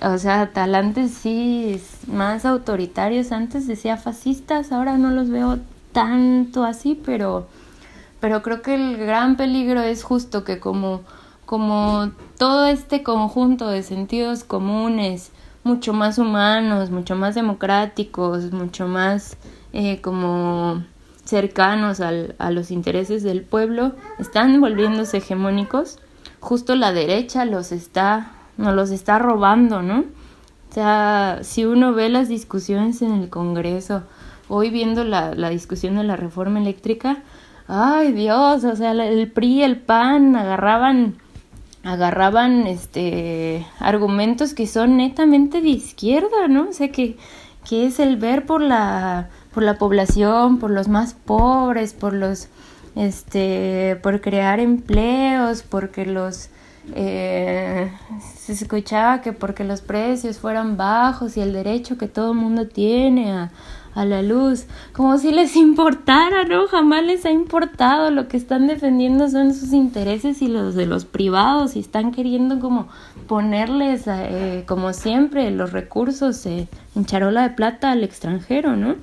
o sea, talantes sí más autoritarios. Antes decía fascistas, ahora no los veo tanto así, pero creo que el gran peligro es justo que como todo este conjunto de sentidos comunes, mucho más humanos, mucho más democráticos, mucho más como cercanos a los intereses del pueblo, están volviéndose hegemónicos, justo la derecha nos los está robando, ¿no? O sea, si uno ve las discusiones en el Congreso, hoy viendo la discusión de la reforma eléctrica, ay Dios, o sea, el PRI y el PAN agarraban argumentos que son netamente de izquierda, ¿no? O sea, que es el ver por la población, por los más pobres, por crear empleos, porque se escuchaba que porque los precios fueran bajos y el derecho que todo el mundo tiene a la luz, como si les importara, ¿no? Jamás les ha importado. Lo que están defendiendo son sus intereses y los de los privados, y están queriendo como ponerles, como siempre, los recursos en charola de plata al extranjero, ¿no?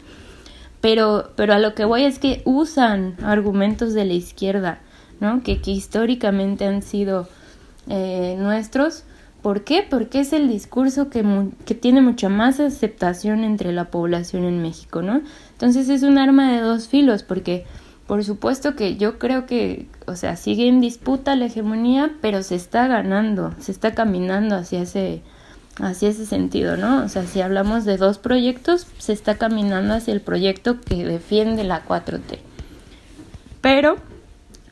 Pero a lo que voy es que usan argumentos de la izquierda, ¿no? Que históricamente han sido nuestros. ¿Por qué? Porque es el discurso que tiene mucha más aceptación entre la población en México, ¿no? Entonces es un arma de dos filos, porque por supuesto que yo creo que, o sea, sigue en disputa la hegemonía, pero se está ganando, se está caminando hacia ese sentido, ¿no? O sea, si hablamos de dos proyectos, se está caminando hacia el proyecto que defiende la 4T. Pero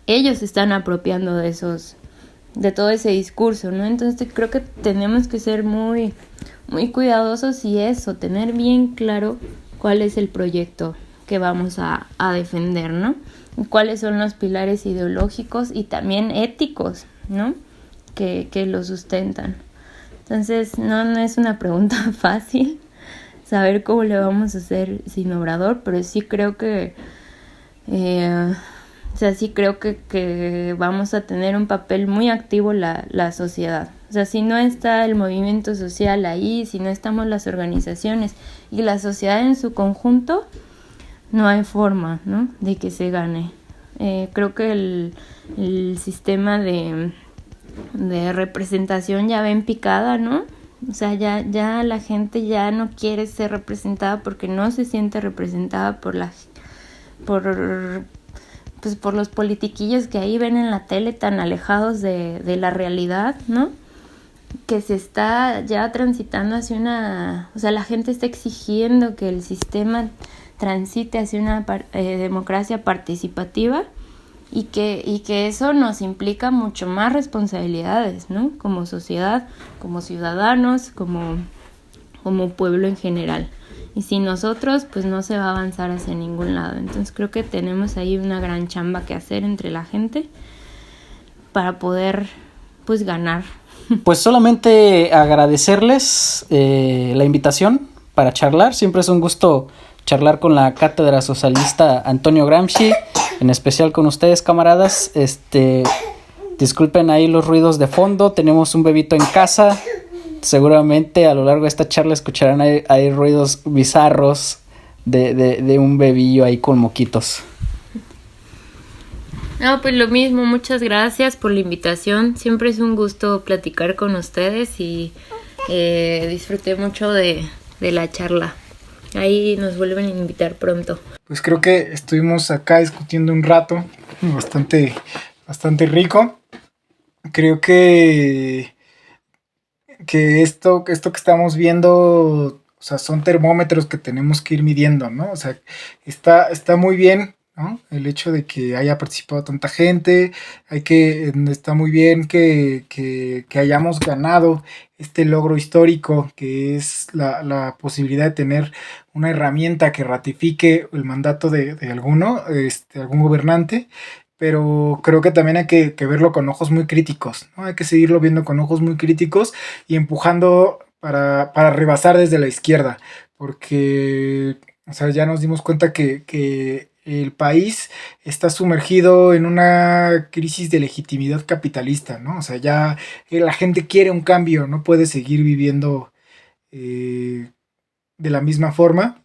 ellos se están apropiando de todo ese discurso, ¿no? Entonces creo que tenemos que ser muy, muy cuidadosos y tener bien claro cuál es el proyecto que vamos a defender, ¿no? Cuáles son los pilares ideológicos y también éticos, ¿no? Que lo sustentan. Entonces no es una pregunta fácil saber cómo le vamos a hacer sin Obrador, pero sí creo que sí creo que vamos a tener un papel muy activo la sociedad. O sea, si no está el movimiento social ahí, si no estamos las organizaciones y la sociedad en su conjunto, no hay forma, ¿no? De que se gane. Creo que el sistema de representación ya va en picada, ¿no? O sea, ya la gente ya no quiere ser representada porque no se siente representada por los politiquillos que ahí ven en la tele tan alejados de la realidad, ¿no? Que se está ya transitando hacia o sea, la gente está exigiendo que el sistema transite hacia una democracia participativa y que eso nos implica mucho más responsabilidades, ¿no? Como sociedad, como ciudadanos, como pueblo en general. Y sin nosotros, pues no se va a avanzar hacia ningún lado. Entonces creo que tenemos ahí una gran chamba que hacer entre la gente para poder, pues, ganar. Pues solamente agradecerles la invitación para charlar. Siempre es un gusto charlar con la Cátedra Socialista Antonio Gramsci, en especial con ustedes, camaradas. Disculpen ahí los ruidos de fondo. Tenemos un bebito en casa. Seguramente a lo largo de esta charla escucharán hay ruidos bizarros de un bebillo ahí con moquitos. No, pues lo mismo, muchas gracias por la invitación. Siempre es un gusto platicar con ustedes y disfruté mucho de la charla. Ahí nos vuelven a invitar pronto. Pues creo que estuvimos acá discutiendo un rato, bastante rico. Creo que esto que estamos viendo, o sea, son termómetros que tenemos que ir midiendo, ¿no? O sea, está muy bien, ¿no? El hecho de que haya participado tanta gente, está muy bien que hayamos ganado este logro histórico, que es la posibilidad de tener una herramienta que ratifique el mandato de algún gobernante. pero creo que también hay que verlo con ojos muy críticos, ¿no? Hay que seguirlo viendo con ojos muy críticos y empujando para rebasar desde la izquierda, porque, o sea, ya nos dimos cuenta que el país está sumergido en una crisis de legitimidad capitalista, ¿no? O sea, ya la gente quiere un cambio, no puede seguir viviendo de la misma forma.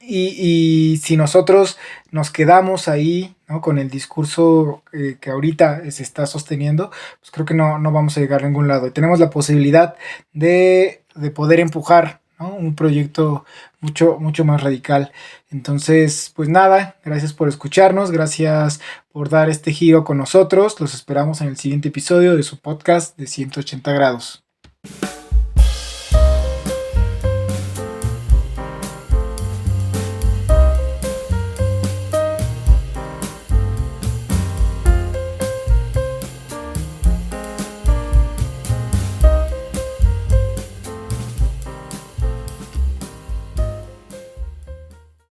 Y si nosotros nos quedamos ahí, ¿no? Con el discurso que ahorita se está sosteniendo, pues creo que no vamos a llegar a ningún lado. Y tenemos la posibilidad de poder empujar, ¿no? Un proyecto mucho más radical. Entonces, pues nada, gracias por escucharnos, gracias por dar este giro con nosotros. Los esperamos en el siguiente episodio de su podcast de 180 grados.